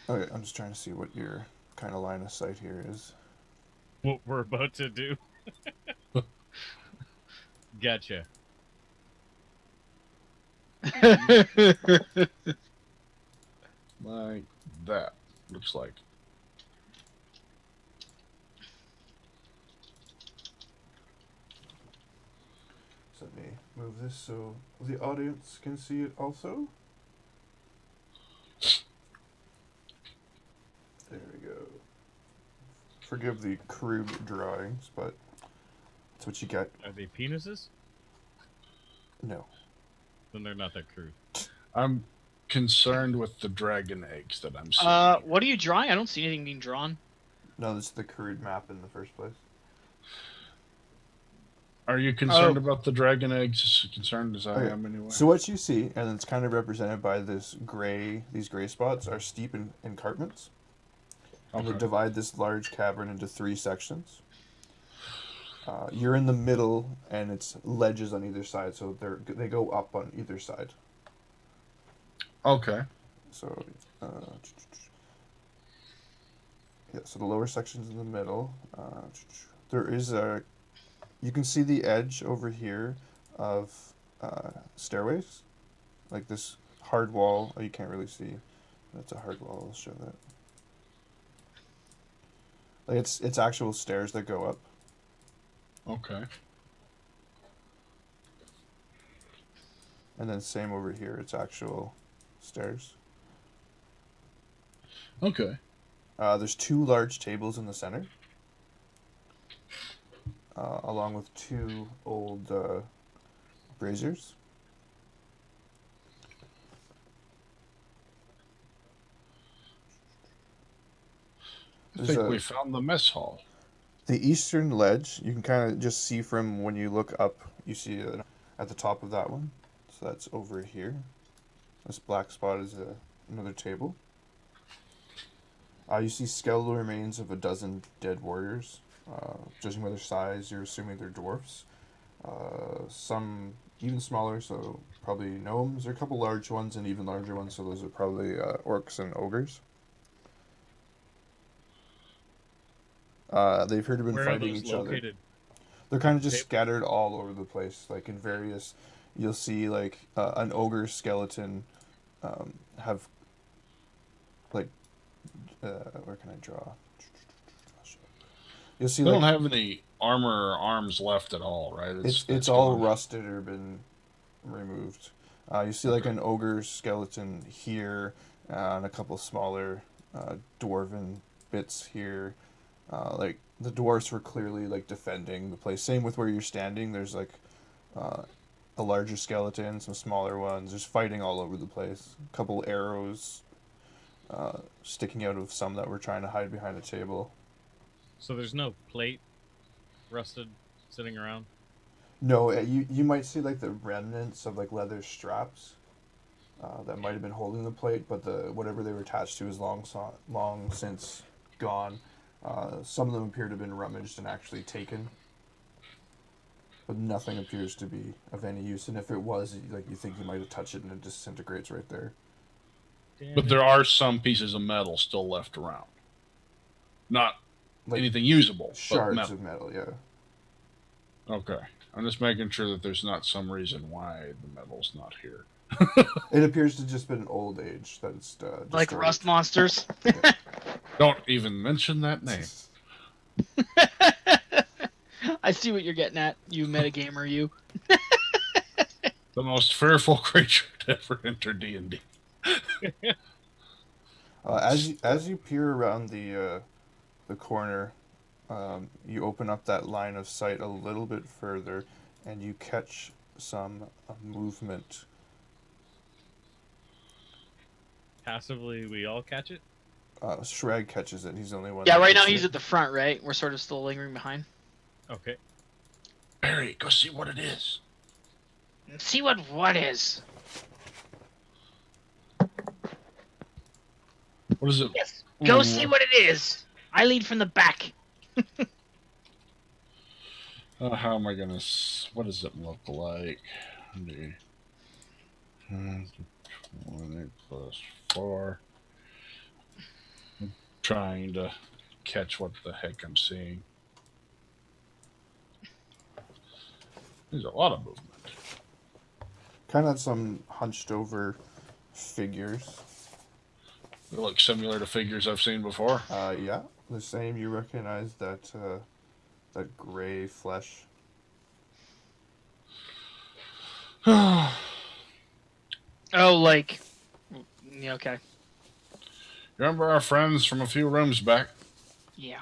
[SPEAKER 1] okay, I'm just trying to see what your kind of line of sight here is.
[SPEAKER 3] What we're about to do. Gotcha.
[SPEAKER 4] Like that. Looks like.
[SPEAKER 1] So let me move this so the audience can see it also. There we go. Forgive the crude drawings, but that's what you get.
[SPEAKER 3] Are they penises?
[SPEAKER 1] No.
[SPEAKER 3] Then they're not that crude.
[SPEAKER 4] I'm concerned with the dragon eggs that I'm seeing.
[SPEAKER 2] What are you drawing? I don't see anything being drawn.
[SPEAKER 1] No, this is the crude map in the first place.
[SPEAKER 4] Are you concerned about the dragon eggs? As concerned as I am, anyway.
[SPEAKER 1] So what you see, and it's kind of represented by these gray spots, are steep escarpments. And they divide this large cavern into 3 sections. You're in the middle, and it's ledges on either side, so they go up on either side.
[SPEAKER 4] Okay.
[SPEAKER 1] So, so the lower section's in the middle. There is you can see the edge over here of stairways, like this hard wall. Oh, you can't really see. That's a hard wall. I'll show that. Like it's actual stairs that go up.
[SPEAKER 4] Okay.
[SPEAKER 1] And then same over here. It's actual stairs.
[SPEAKER 4] Okay.
[SPEAKER 1] There's 2 large tables in the center, along with 2 old braziers.
[SPEAKER 4] I think we found the mess hall.
[SPEAKER 1] The eastern ledge, you can kind of just see from when you look up, you see it at the top of that one. So that's over here. This black spot is another table. You see skeletal remains of a dozen dead warriors. Judging by their size, you're assuming they're dwarfs. Some even smaller, so probably gnomes. There are a couple large ones and even larger ones, so those are probably orcs and ogres. They've heard of been fighting each other. They're kind of just scattered all over the place, like in various. You'll see like an ogre skeleton have like where can I draw? You'll see
[SPEAKER 4] they
[SPEAKER 1] like,
[SPEAKER 4] don't have any armor or arms left at all, right?
[SPEAKER 1] It's all rusted or been removed. You see like an ogre skeleton here, and a couple smaller dwarven bits here. Like the dwarves were clearly like defending the place. Same with where you're standing. There's like a larger skeleton, some smaller ones. There's fighting all over the place. A couple arrows sticking out of some that were trying to hide behind a table.
[SPEAKER 3] So there's no plate rusted sitting around?
[SPEAKER 1] No, you might see like the remnants of like leather straps that might have been holding the plate, but the whatever they were attached to is long since gone. Some of them appear to have been rummaged and actually taken, but nothing appears to be of any use. And if it was, like you think you might have touched it and it disintegrates right there.
[SPEAKER 4] But there are some pieces of metal still left around. Not like anything usable.
[SPEAKER 1] Shards of metal, yeah.
[SPEAKER 4] Okay. I'm just making sure that there's not some reason why the metal's not here.
[SPEAKER 1] It appears to just been old age that it's
[SPEAKER 2] like rust monsters.
[SPEAKER 1] Yeah.
[SPEAKER 4] Don't even mention that name.
[SPEAKER 2] I see what you're getting at, you metagamer, you.
[SPEAKER 4] The most fearful creature to ever enter D&D.
[SPEAKER 1] As you peer around the corner, you open up that line of sight a little bit further, and you catch some movement.
[SPEAKER 3] Passively, we all catch it?
[SPEAKER 1] Sragg catches it. He's the only one.
[SPEAKER 2] Yeah, right now he's at the front, right? We're sort of still lingering behind.
[SPEAKER 3] Okay.
[SPEAKER 4] Barry, go see what it is.
[SPEAKER 2] See what is?
[SPEAKER 4] What is it?
[SPEAKER 2] Yes. Go see what it is. I lead from the back.
[SPEAKER 4] How am I gonna? What does it look like? 20 plus 4. I'm trying to catch what the heck I'm seeing. There's a lot of movement.
[SPEAKER 1] Kind of some hunched over figures.
[SPEAKER 4] They look similar to figures I've seen before.
[SPEAKER 1] Yeah, the same. You recognize that that gray flesh.
[SPEAKER 2] Oh, like, yeah, okay,
[SPEAKER 4] Remember our friends from a few rooms back?
[SPEAKER 2] yeah.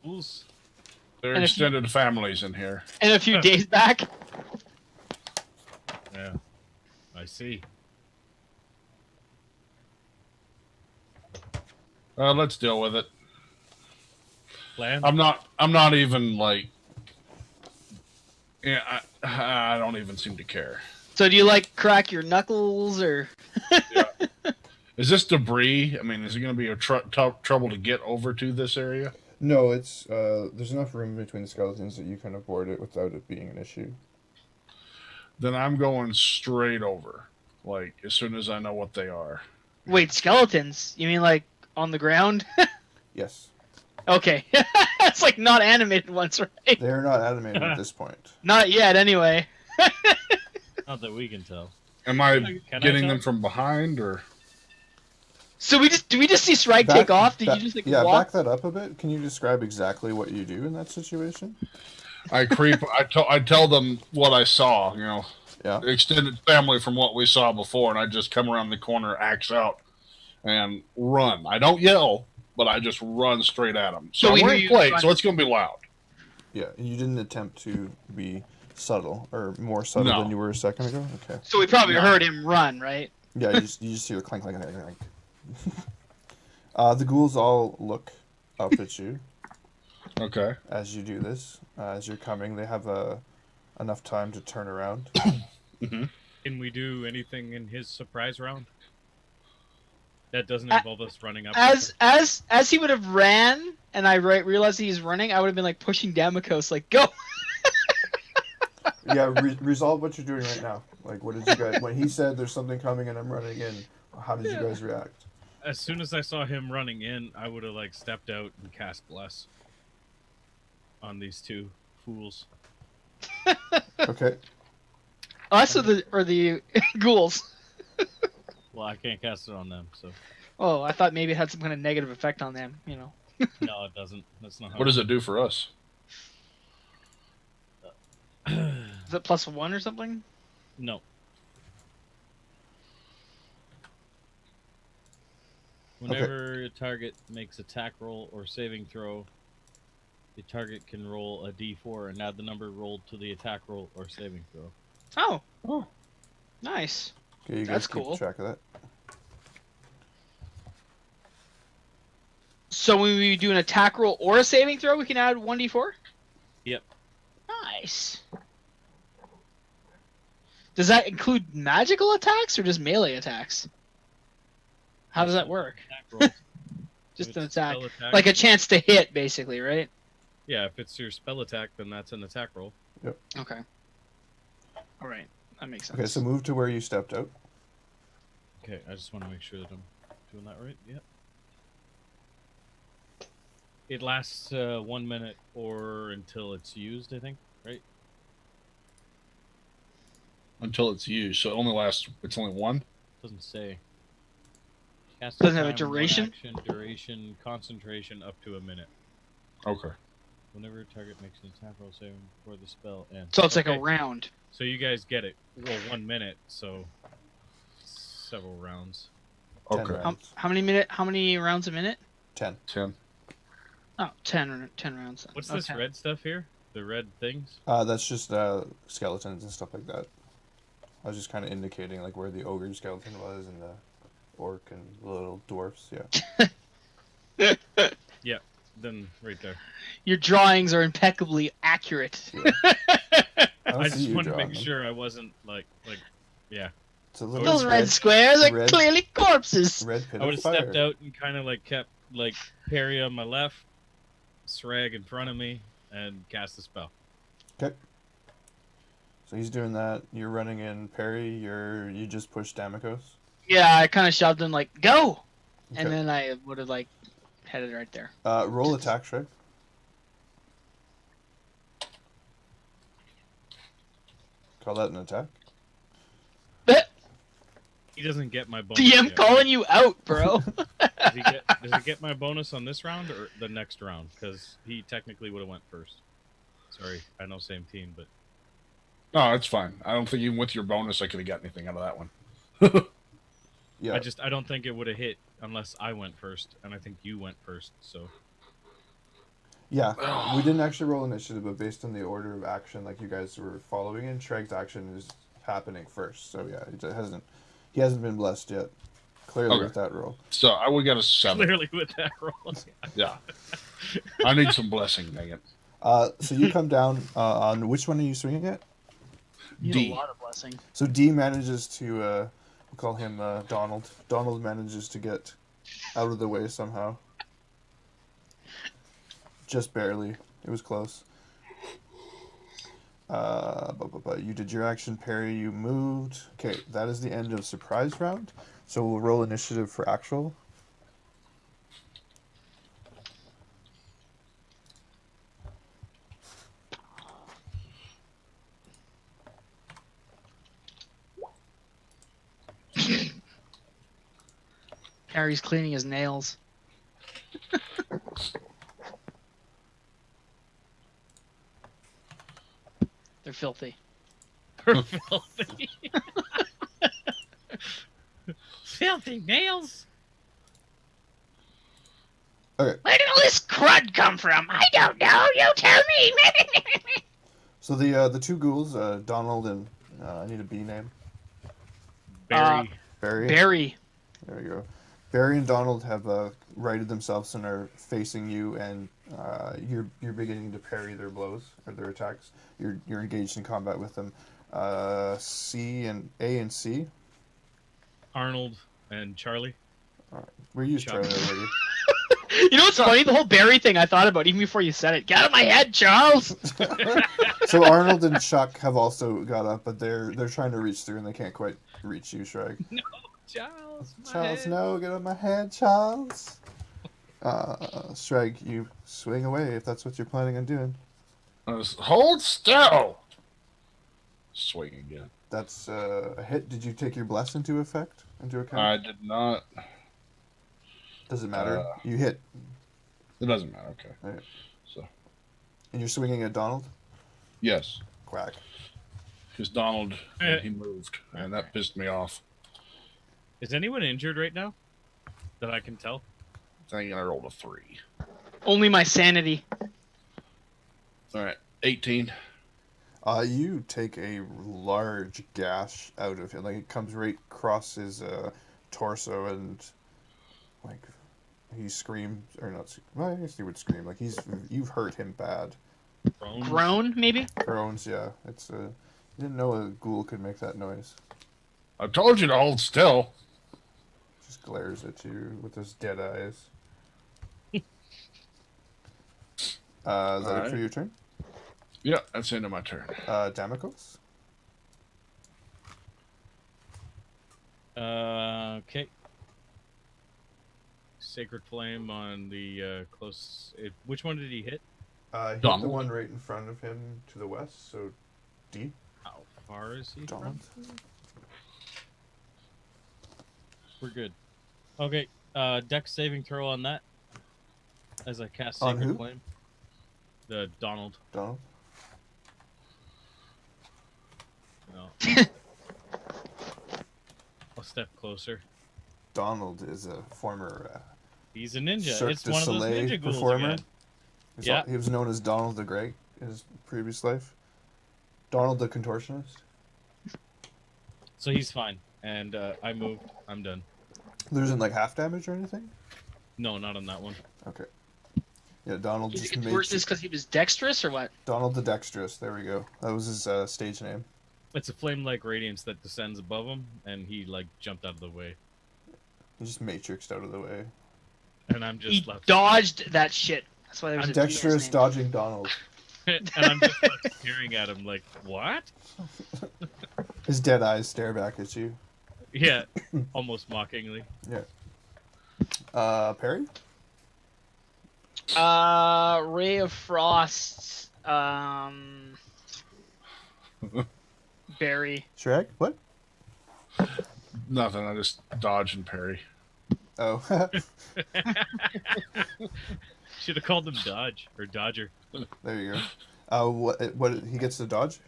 [SPEAKER 3] Fools.
[SPEAKER 4] They're
[SPEAKER 2] And
[SPEAKER 4] extended families in here.
[SPEAKER 2] And a few days back.
[SPEAKER 3] Yeah, I see.
[SPEAKER 4] Let's deal with it.
[SPEAKER 3] Plan?
[SPEAKER 4] I'm not even like. Yeah, I don't even seem to care.
[SPEAKER 2] So do you like crack your knuckles or?
[SPEAKER 4] Yeah. Is this debris? I mean, is it going to be a trouble to get over to this area?
[SPEAKER 1] No, it's there's enough room between the skeletons that you can avoid it without it being an issue.
[SPEAKER 4] Then I'm going straight over, like as soon as I know what they are.
[SPEAKER 2] Wait, skeletons? You mean like on the ground?
[SPEAKER 1] Yes.
[SPEAKER 2] Okay. It's like not animated ones, right?
[SPEAKER 1] They're not animated at this point.
[SPEAKER 2] Not yet, anyway.
[SPEAKER 3] Not that we can tell.
[SPEAKER 4] Am I
[SPEAKER 3] Can I
[SPEAKER 4] getting
[SPEAKER 3] tell?
[SPEAKER 4] them from behind or?
[SPEAKER 2] So do we just see Sragg take off? Did you just like walk?
[SPEAKER 1] Back that up a bit. Can you describe exactly what you do in that situation?
[SPEAKER 4] I creep. I tell them what I saw. You know,
[SPEAKER 1] Yeah.
[SPEAKER 4] extended family from what we saw before, and I just come around the corner, axe out, and run. I don't yell, but I just run straight at them. So
[SPEAKER 2] So we
[SPEAKER 4] we're
[SPEAKER 2] hear
[SPEAKER 4] in
[SPEAKER 2] you
[SPEAKER 4] play,
[SPEAKER 2] run.
[SPEAKER 4] so it's going to be loud.
[SPEAKER 1] Yeah. You didn't attempt to be subtle or more subtle
[SPEAKER 4] No.
[SPEAKER 1] than you were a second ago. Okay.
[SPEAKER 2] So we probably
[SPEAKER 4] No.
[SPEAKER 2] heard him run, right?
[SPEAKER 1] Yeah. You just hear the clank, clank, clank, clank. The ghouls all look up at you
[SPEAKER 4] Okay.
[SPEAKER 1] as you do this. As you're coming, they have enough time to turn around.
[SPEAKER 4] Mm-hmm.
[SPEAKER 3] Can we do anything in his surprise round? That doesn't involve us running up.
[SPEAKER 2] As he would have ran, and I realized he's running, I would have been like pushing Damakos, like go.
[SPEAKER 1] Yeah. Resolve what you're doing right now. Like, what did you guys? When he said there's something coming and I'm running in, how did you guys react?
[SPEAKER 3] As soon as I saw him running in, I would have like stepped out and cast bless on these two fools.
[SPEAKER 1] Okay.
[SPEAKER 2] Us or the ghouls?
[SPEAKER 3] Well, I can't cast it on them, so
[SPEAKER 2] Oh, I thought maybe it had some kind of negative effect on them. You know.
[SPEAKER 3] no, it doesn't. That's not how.
[SPEAKER 4] What does it do for us?
[SPEAKER 2] Is it +1 or something?
[SPEAKER 3] No. Whenever a target makes attack roll or saving throw, the target can roll a d4 and add the number rolled to the attack roll or saving throw.
[SPEAKER 2] Oh. Nice.
[SPEAKER 1] Okay, you guys
[SPEAKER 2] That's
[SPEAKER 1] keep
[SPEAKER 2] cool.
[SPEAKER 1] track of that.
[SPEAKER 2] So when we do an attack roll or a saving throw, we can add 1d4?
[SPEAKER 3] Yep.
[SPEAKER 2] Nice. Does that include magical attacks or just melee attacks? How does that work?
[SPEAKER 3] Attack roll.
[SPEAKER 2] Just
[SPEAKER 3] If
[SPEAKER 2] an
[SPEAKER 3] it's a
[SPEAKER 2] attack.
[SPEAKER 3] spell attack.
[SPEAKER 2] Like a chance to hit, basically, right?
[SPEAKER 3] Yeah, if it's your spell attack, then that's an attack roll.
[SPEAKER 2] Okay. All right. That makes sense.
[SPEAKER 1] Okay, so move to where you stepped out.
[SPEAKER 3] Okay, I just want to make sure that I'm doing that right. Yep. It lasts 1 minute or until it's used, I think, right?
[SPEAKER 4] Until it's used, so it only lasts. It's only one.
[SPEAKER 3] Doesn't say. Cast
[SPEAKER 2] Doesn't have a
[SPEAKER 3] time, one
[SPEAKER 2] duration?
[SPEAKER 3] action, duration, concentration, up to a minute.
[SPEAKER 4] Okay.
[SPEAKER 3] Whenever a target makes an attack roll saving before the spell ends.
[SPEAKER 2] So it's like a
[SPEAKER 3] Okay,
[SPEAKER 2] round.
[SPEAKER 3] So you guys get it. Well, 1 minute, so several rounds.
[SPEAKER 1] 10
[SPEAKER 4] Okay.
[SPEAKER 1] rounds.
[SPEAKER 2] How many rounds a minute?
[SPEAKER 1] 10.
[SPEAKER 4] 10.
[SPEAKER 2] Oh, 10 rounds. Then.
[SPEAKER 3] What's this
[SPEAKER 2] Okay.
[SPEAKER 3] red stuff here? The red things?
[SPEAKER 1] That's just skeletons and stuff like that. I was just kind of indicating like where the ogre skeleton was and the orc and the little dwarfs. Yeah.
[SPEAKER 3] Then right there.
[SPEAKER 2] Your drawings are impeccably accurate.
[SPEAKER 1] Yeah. don't
[SPEAKER 3] I
[SPEAKER 1] see
[SPEAKER 3] just
[SPEAKER 1] you
[SPEAKER 3] wanted to
[SPEAKER 1] drawing
[SPEAKER 3] make
[SPEAKER 1] them.
[SPEAKER 3] sure I wasn't yeah.
[SPEAKER 1] It's a little
[SPEAKER 2] Those red squares are
[SPEAKER 1] red-
[SPEAKER 2] clearly corpses.
[SPEAKER 1] red pit
[SPEAKER 3] I would
[SPEAKER 1] of
[SPEAKER 3] have
[SPEAKER 1] fire.
[SPEAKER 3] stepped out and kind of like kept like Perry on my left, Sragg in front of me, and cast the spell.
[SPEAKER 1] Okay. So he's doing that. You're running in. Perry, you just pushed Damakos.
[SPEAKER 2] Yeah, I kind of shoved him like, go!
[SPEAKER 1] Okay.
[SPEAKER 2] And then I would have like headed right there.
[SPEAKER 1] Roll attack, Shrek. Call that an attack.
[SPEAKER 3] He doesn't get my bonus.
[SPEAKER 2] DM
[SPEAKER 3] yet.
[SPEAKER 2] calling you out, bro.
[SPEAKER 3] Does he get my bonus on this round or the next round? Because he technically would have went first. Sorry, I know same team, but
[SPEAKER 4] No, it's fine. I don't think even with your bonus, I could have got anything out of that one.
[SPEAKER 1] Yeah.
[SPEAKER 3] I don't think it would have hit unless I went first, and I think you went first. So
[SPEAKER 1] Yeah, we didn't actually roll initiative, but based on the order of action, like you guys were following in, Sragg's action is happening first. So yeah, he hasn't been blessed yet. Clearly with that roll.
[SPEAKER 4] So I would get a 7.
[SPEAKER 3] clearly with that roll,
[SPEAKER 4] Yeah. I need some blessing, dang it.
[SPEAKER 1] So you come down on which one are you swinging at?
[SPEAKER 2] You
[SPEAKER 4] D.
[SPEAKER 2] need a lot of blessing.
[SPEAKER 1] So D manages to, we'll call him Donald. Donald manages to get out of the way somehow. Just barely. It was close. You did your action, parry, you moved. Okay, that is the end of surprise round. So we'll roll initiative for actual.
[SPEAKER 2] Harry's cleaning his nails. They're filthy.
[SPEAKER 3] filthy, filthy nails.
[SPEAKER 1] Okay.
[SPEAKER 2] Where did all this crud come from? I don't know. You tell me.
[SPEAKER 1] So the two ghouls, Donald and I need a B name.
[SPEAKER 3] Barry.
[SPEAKER 1] Barry.
[SPEAKER 2] Barry.
[SPEAKER 1] There you go. Barry and Donald have righted themselves and are facing you, and you're beginning to parry their blows or their attacks. You're engaged in combat with them. C and A and C.
[SPEAKER 3] Arnold and Charlie.
[SPEAKER 1] We used
[SPEAKER 3] Chuck.
[SPEAKER 1] Charlie already.
[SPEAKER 2] You know what's funny? The whole Barry thing I thought about even before you said it. Get out of my head, Charles.
[SPEAKER 1] So Arnold and Chuck have also got up, but they're trying to reach through and they can't quite reach you, Sragg.
[SPEAKER 3] No, Charles.
[SPEAKER 1] Charles, no, get on my head, Charles. Sragg, you swing away if that's what you're planning on doing.
[SPEAKER 4] Hold still! Swing again.
[SPEAKER 1] That's a hit. Did you take your bless into account?
[SPEAKER 4] I did not.
[SPEAKER 1] Does it matter? You hit.
[SPEAKER 4] It doesn't matter, okay.
[SPEAKER 1] Right.
[SPEAKER 4] So,
[SPEAKER 1] And you're swinging at Donald?
[SPEAKER 4] yes.
[SPEAKER 1] Quack.
[SPEAKER 4] Because Donald, he moved, and that pissed me off.
[SPEAKER 3] Is anyone injured right now that I can tell?
[SPEAKER 4] I rolled a 3.
[SPEAKER 2] Only my sanity.
[SPEAKER 4] Alright, 18.
[SPEAKER 1] You take a large gash out of him. Like, it comes right across his torso, and, like, he screams, or not, well, I guess he would scream. Like, you've hurt him bad.
[SPEAKER 2] Groan, maybe?
[SPEAKER 1] Groans, yeah. It's, you didn't know a ghoul could make that noise.
[SPEAKER 4] I told you to hold still.
[SPEAKER 1] Just glares at you with his dead eyes. Is that it for your turn?
[SPEAKER 4] Yeah, that's the end of my turn.
[SPEAKER 1] Damakos?
[SPEAKER 3] Okay. Sacred Flame on the close... which one did he hit?
[SPEAKER 1] He hit
[SPEAKER 4] Donald.
[SPEAKER 1] the one right in front of him to the west, so D.
[SPEAKER 3] How far is he
[SPEAKER 1] Donald.
[SPEAKER 3] from? We're good. Okay, dex saving throw on that. As I cast
[SPEAKER 1] On
[SPEAKER 3] Sacred
[SPEAKER 1] who?
[SPEAKER 3] Flame. The Donald.
[SPEAKER 1] Donald?
[SPEAKER 3] No. I'll step closer.
[SPEAKER 1] Donald is a former
[SPEAKER 3] He's a ninja.
[SPEAKER 1] Cirque
[SPEAKER 3] It's
[SPEAKER 1] du
[SPEAKER 3] one of those
[SPEAKER 1] Soleil
[SPEAKER 3] ninja ghouls
[SPEAKER 1] performer.
[SPEAKER 3] again.
[SPEAKER 1] Yeah. He was known as Donald the Great in his previous life. Donald the Contortionist.
[SPEAKER 3] So he's fine. And I moved. I'm done.
[SPEAKER 1] Losing like half damage or anything?
[SPEAKER 3] No, not on that one.
[SPEAKER 1] Okay. Yeah, Donald
[SPEAKER 2] Did
[SPEAKER 1] just
[SPEAKER 2] you
[SPEAKER 1] made
[SPEAKER 2] convert this because he was dexterous or what?
[SPEAKER 1] Donald the Dexterous. There we go. That was his stage name.
[SPEAKER 3] It's a flame-like radiance that descends above him, and he like jumped out of the way,
[SPEAKER 1] He just matrixed out of the way.
[SPEAKER 3] and I'm just
[SPEAKER 2] He
[SPEAKER 3] left.
[SPEAKER 2] dodged that shit. That's why there was a D in his
[SPEAKER 1] Dexterous
[SPEAKER 2] name.
[SPEAKER 1] dodging Donald.
[SPEAKER 3] And I'm just like staring at him like, what?
[SPEAKER 1] His dead eyes stare back at you.
[SPEAKER 3] Yeah, almost mockingly.
[SPEAKER 1] Yeah. Perry?
[SPEAKER 2] Ray of Frost. Barry.
[SPEAKER 1] Shrek? What?
[SPEAKER 4] Nothing. I just dodge and parry.
[SPEAKER 1] Oh.
[SPEAKER 3] Should have called him Dodge or Dodger.
[SPEAKER 1] There you go. What he gets to dodge?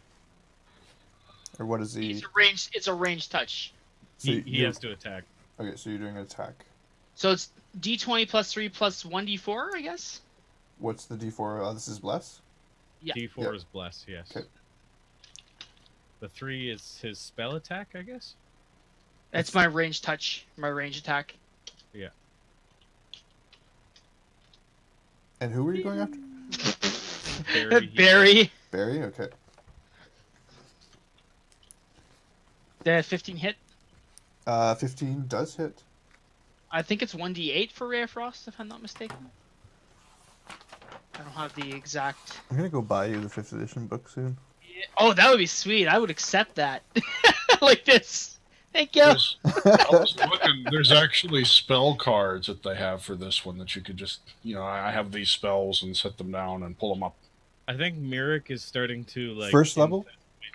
[SPEAKER 1] Or what is he?
[SPEAKER 2] It's a ranged touch.
[SPEAKER 1] So
[SPEAKER 3] He has to attack.
[SPEAKER 1] Okay, so you're doing an attack.
[SPEAKER 2] So it's D20 plus 3 plus 1d4, I guess?
[SPEAKER 1] What's the D4? This is bless?
[SPEAKER 2] Yeah.
[SPEAKER 3] D4 is bless, yes.
[SPEAKER 1] Okay.
[SPEAKER 3] The 3 is his spell attack, I guess?
[SPEAKER 2] That's my ranged touch, my range attack.
[SPEAKER 3] Yeah.
[SPEAKER 1] And who were you going after?
[SPEAKER 2] Barry.
[SPEAKER 1] Barry? Okay.
[SPEAKER 2] The 15 hit.
[SPEAKER 1] 15 does hit.
[SPEAKER 2] I think it's 1d8 for Ray of Frost, if I'm not mistaken. I don't have the exact...
[SPEAKER 1] I'm gonna go buy you the 5th edition book soon.
[SPEAKER 2] Yeah. Oh, that would be sweet. I would accept that. Like this. Thank you.
[SPEAKER 4] I was looking, there's actually spell cards that they have for this one that you could just, I have these spells and set them down and pull them up.
[SPEAKER 3] I think Myrick is starting to, like...
[SPEAKER 1] First level?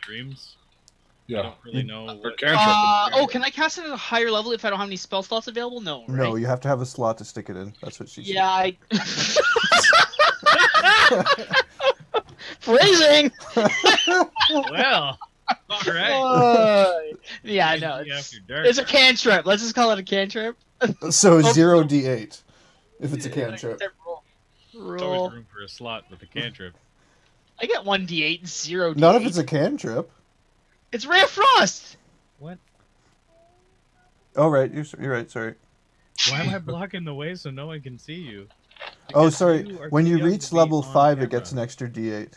[SPEAKER 3] Dreams.
[SPEAKER 4] Yeah.
[SPEAKER 3] I don't really know what...
[SPEAKER 2] Can I cast it at a higher level if I don't have any spell slots available? No, right?
[SPEAKER 1] No, you have to have a slot to stick it in. That's what she said.
[SPEAKER 2] Yeah, Phrasing!
[SPEAKER 3] Well, alright.
[SPEAKER 2] Yeah, I know.
[SPEAKER 3] After dark.
[SPEAKER 2] It's a cantrip. Let's just call it a cantrip.
[SPEAKER 1] So 0d8 if it's a cantrip.
[SPEAKER 3] There's always room for a slot with a cantrip.
[SPEAKER 2] I get 1d8 and 0d8.
[SPEAKER 1] Not if it's a cantrip.
[SPEAKER 2] It's Ray of Frost!
[SPEAKER 3] What?
[SPEAKER 1] Oh, right. You're right. Sorry.
[SPEAKER 3] Why am I blocking the way so no one can see you?
[SPEAKER 1] Oh,
[SPEAKER 3] Because
[SPEAKER 1] sorry.
[SPEAKER 3] you are
[SPEAKER 1] When
[SPEAKER 3] too
[SPEAKER 1] you
[SPEAKER 3] young
[SPEAKER 1] reach
[SPEAKER 3] to be
[SPEAKER 1] level
[SPEAKER 3] on
[SPEAKER 1] 5,
[SPEAKER 3] camera.
[SPEAKER 1] it gets an extra d8.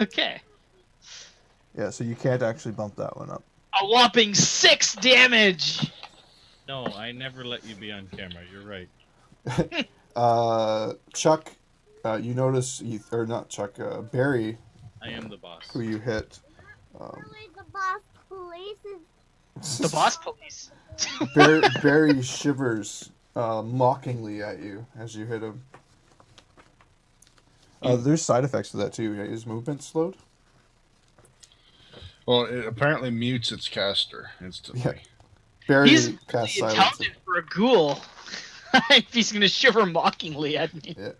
[SPEAKER 2] Okay.
[SPEAKER 1] Yeah, so you can't actually bump that one up.
[SPEAKER 2] A whopping 6 damage!
[SPEAKER 3] No, I never let you be on camera. You're right.
[SPEAKER 1] Chuck, you notice, or not Chuck, Barry,
[SPEAKER 3] I am the boss.
[SPEAKER 1] who you hit.
[SPEAKER 5] The boss police is...
[SPEAKER 2] The boss police.
[SPEAKER 1] Barry shivers mockingly at you as you hit him. There's side effects to that too. Is movement slowed?
[SPEAKER 4] Well, it apparently mutes its caster instantly.
[SPEAKER 1] Yeah. Barry
[SPEAKER 2] He's
[SPEAKER 1] casts
[SPEAKER 2] really
[SPEAKER 1] silence.
[SPEAKER 2] intelligent for a ghoul. He's gonna shiver mockingly at me.
[SPEAKER 1] Yeah.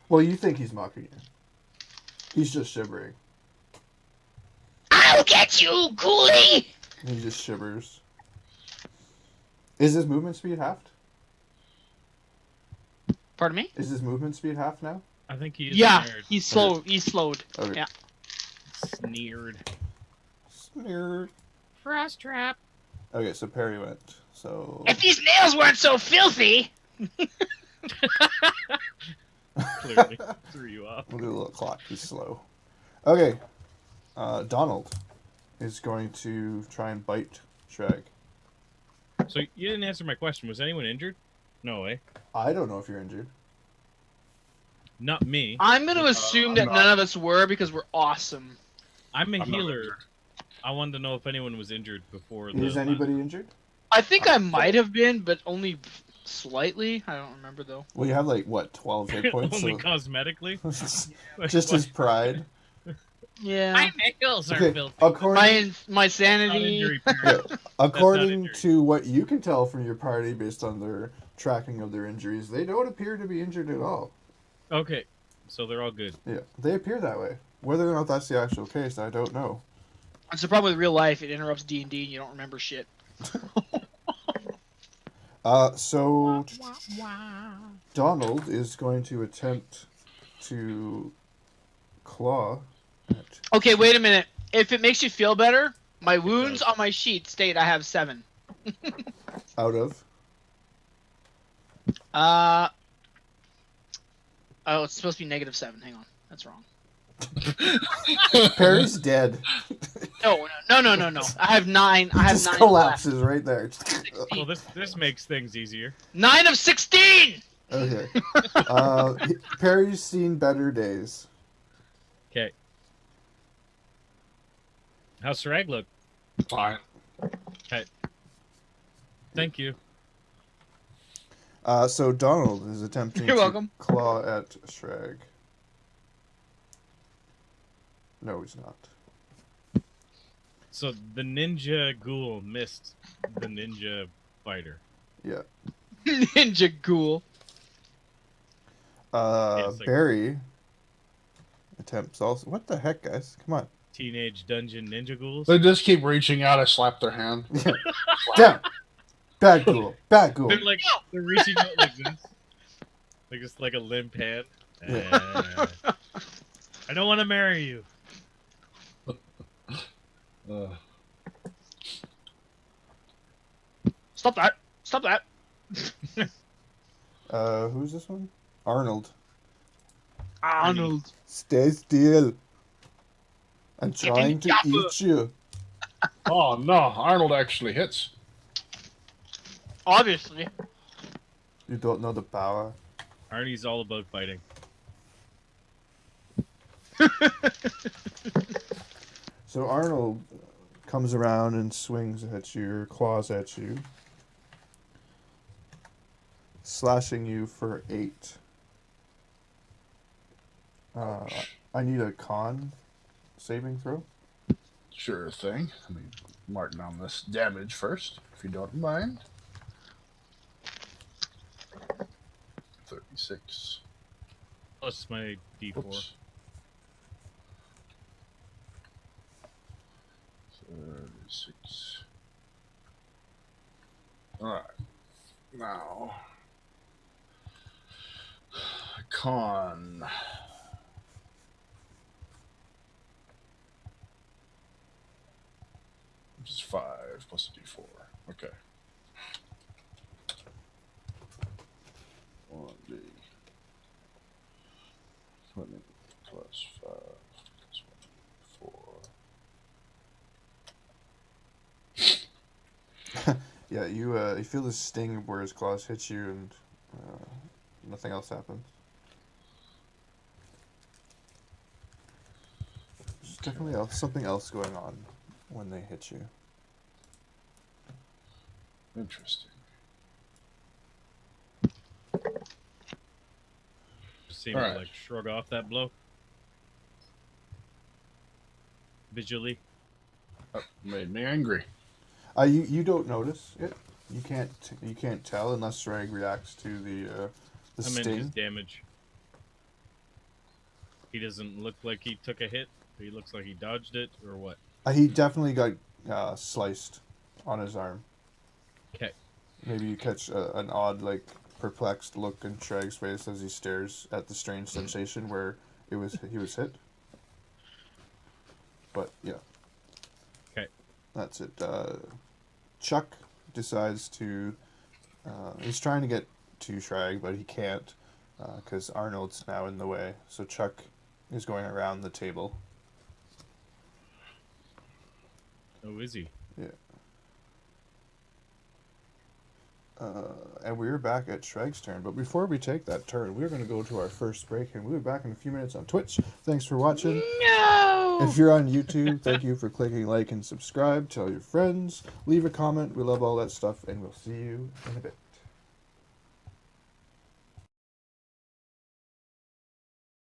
[SPEAKER 1] Well, you think he's mocking you. He's just shivering.
[SPEAKER 2] I'll get you, ghoulie!
[SPEAKER 1] He just shivers. Is his movement speed halved?
[SPEAKER 2] Pardon me?
[SPEAKER 1] Is his movement speed half now?
[SPEAKER 3] I think he is snared.
[SPEAKER 2] He's slow. He's slowed.
[SPEAKER 1] Okay.
[SPEAKER 2] Yeah.
[SPEAKER 3] Sneered.
[SPEAKER 1] Smeared.
[SPEAKER 3] Frost trap.
[SPEAKER 1] Okay, so Perry went. So
[SPEAKER 2] If these nails weren't so filthy!
[SPEAKER 3] Clearly threw you off.
[SPEAKER 1] we'll do a little clock. He's slow. Okay. Donald is going to try and bite Sragg.
[SPEAKER 3] So you didn't answer my question. Was anyone injured? No way.
[SPEAKER 1] I don't know if you're injured.
[SPEAKER 3] Not me.
[SPEAKER 2] I'm gonna assume that none of us were because we're awesome.
[SPEAKER 3] I'm a
[SPEAKER 4] not
[SPEAKER 3] healer.
[SPEAKER 4] injured.
[SPEAKER 3] I wanted to know if anyone was injured before.
[SPEAKER 1] Is anybody injured?
[SPEAKER 2] I think I might have been, but only slightly. I don't remember though.
[SPEAKER 1] Well, you have like what, 12 hit points?
[SPEAKER 3] Only
[SPEAKER 1] so...
[SPEAKER 3] cosmetically.
[SPEAKER 1] Just his pride.
[SPEAKER 2] Yeah.
[SPEAKER 3] My nails are
[SPEAKER 1] Okay,
[SPEAKER 3] filthy.
[SPEAKER 1] according,
[SPEAKER 2] My
[SPEAKER 3] Not
[SPEAKER 2] sanity.
[SPEAKER 3] injury.
[SPEAKER 1] yeah, according
[SPEAKER 3] injury.
[SPEAKER 1] to what you can tell from your party based on their tracking of their injuries, they don't appear to be injured at all.
[SPEAKER 3] Okay, so they're all good.
[SPEAKER 1] Yeah, they appear that way. Whether or not that's the actual case, I don't know.
[SPEAKER 2] It's the problem with real life. It interrupts D&D and you don't remember shit.
[SPEAKER 1] So Donald is going to attempt to claw at...
[SPEAKER 2] Okay, wait a minute. If it makes you feel better, my wounds on my sheet state I have 7.
[SPEAKER 1] out of.
[SPEAKER 2] Oh, it's supposed to be -7. Hang on. That's wrong.
[SPEAKER 1] Perry's dead.
[SPEAKER 2] No. I have 9. I have
[SPEAKER 1] Just
[SPEAKER 2] 9
[SPEAKER 1] collapses right there.
[SPEAKER 3] Well, this makes things easier.
[SPEAKER 2] 9 of 16!
[SPEAKER 1] Okay. Perry's seen better days.
[SPEAKER 3] Okay. How's Sragg look?
[SPEAKER 4] Fine.
[SPEAKER 3] Okay. Thank you.
[SPEAKER 1] So Donald is attempting
[SPEAKER 2] You're
[SPEAKER 1] to
[SPEAKER 2] welcome.
[SPEAKER 1] claw at Sragg. No, he's not.
[SPEAKER 3] So the ninja ghoul missed the ninja fighter.
[SPEAKER 1] Yeah.
[SPEAKER 2] Ninja ghoul.
[SPEAKER 3] Yes, like-
[SPEAKER 1] Barry attempts also. What the heck, guys? Come on.
[SPEAKER 3] Teenage dungeon ninja ghouls.
[SPEAKER 4] They just keep reaching out. I slap their hand.
[SPEAKER 1] Yeah. Down. Bad ghoul. Bad ghoul.
[SPEAKER 3] They're like they're reaching out like this, like just like a limp hand.
[SPEAKER 1] Yeah.
[SPEAKER 3] I don't want to marry you.
[SPEAKER 2] Stop that! Stop that!
[SPEAKER 1] Who's this one? Arnold.
[SPEAKER 2] Arnold.
[SPEAKER 1] Stay still. I'm
[SPEAKER 2] Get in
[SPEAKER 1] trying
[SPEAKER 2] the
[SPEAKER 1] to
[SPEAKER 2] chopper.
[SPEAKER 1] eat you.
[SPEAKER 4] Oh no, Arnold actually hits.
[SPEAKER 2] Obviously.
[SPEAKER 1] You don't know the power.
[SPEAKER 3] Arnie's all about fighting.
[SPEAKER 1] So Arnold comes around and swings at you, or claws at you, slashing you for 8. I need a con saving throw.
[SPEAKER 4] Sure thing. Let me mark down this damage first, if you don't mind. 36.
[SPEAKER 3] Plus my D4.
[SPEAKER 4] Oops. 36. Alright. Now. Con. Which is 5 plus a D4. Okay. 1D. 20 plus 5 plus 4.
[SPEAKER 1] Yeah, you feel the sting where his claws hit you, and nothing else happens. There's definitely something else going on when they hit you.
[SPEAKER 4] Interesting.
[SPEAKER 3] Just seem to
[SPEAKER 4] Alright.
[SPEAKER 3] like shrug off that blow. Visually.
[SPEAKER 4] Made me angry.
[SPEAKER 1] You don't notice it. You can't tell unless Sragg reacts to the
[SPEAKER 3] I meant his
[SPEAKER 1] sting.
[SPEAKER 3] damage. He doesn't look like he took a hit. He looks like he dodged it, or what?
[SPEAKER 1] He definitely got sliced on his arm.
[SPEAKER 3] Okay.
[SPEAKER 1] Maybe you catch an odd, like, perplexed look in Shragg's face as he stares at the strange sensation where he was hit. But yeah.
[SPEAKER 3] Okay.
[SPEAKER 1] That's it. Chuck decides to. He's trying to get to Sragg, but he can't because Arnold's now in the way. So Chuck is going around the table.
[SPEAKER 3] Oh, is he?
[SPEAKER 1] Yeah. And we're back at Shragg's turn. But before we take that turn, we're going to go to our first break, and we'll be back in a few minutes on Twitch. Thanks for watching.
[SPEAKER 2] No!
[SPEAKER 1] If you're on YouTube, thank you for clicking like and subscribe. Tell your friends. Leave a comment. We love all that stuff, and we'll see you in a bit.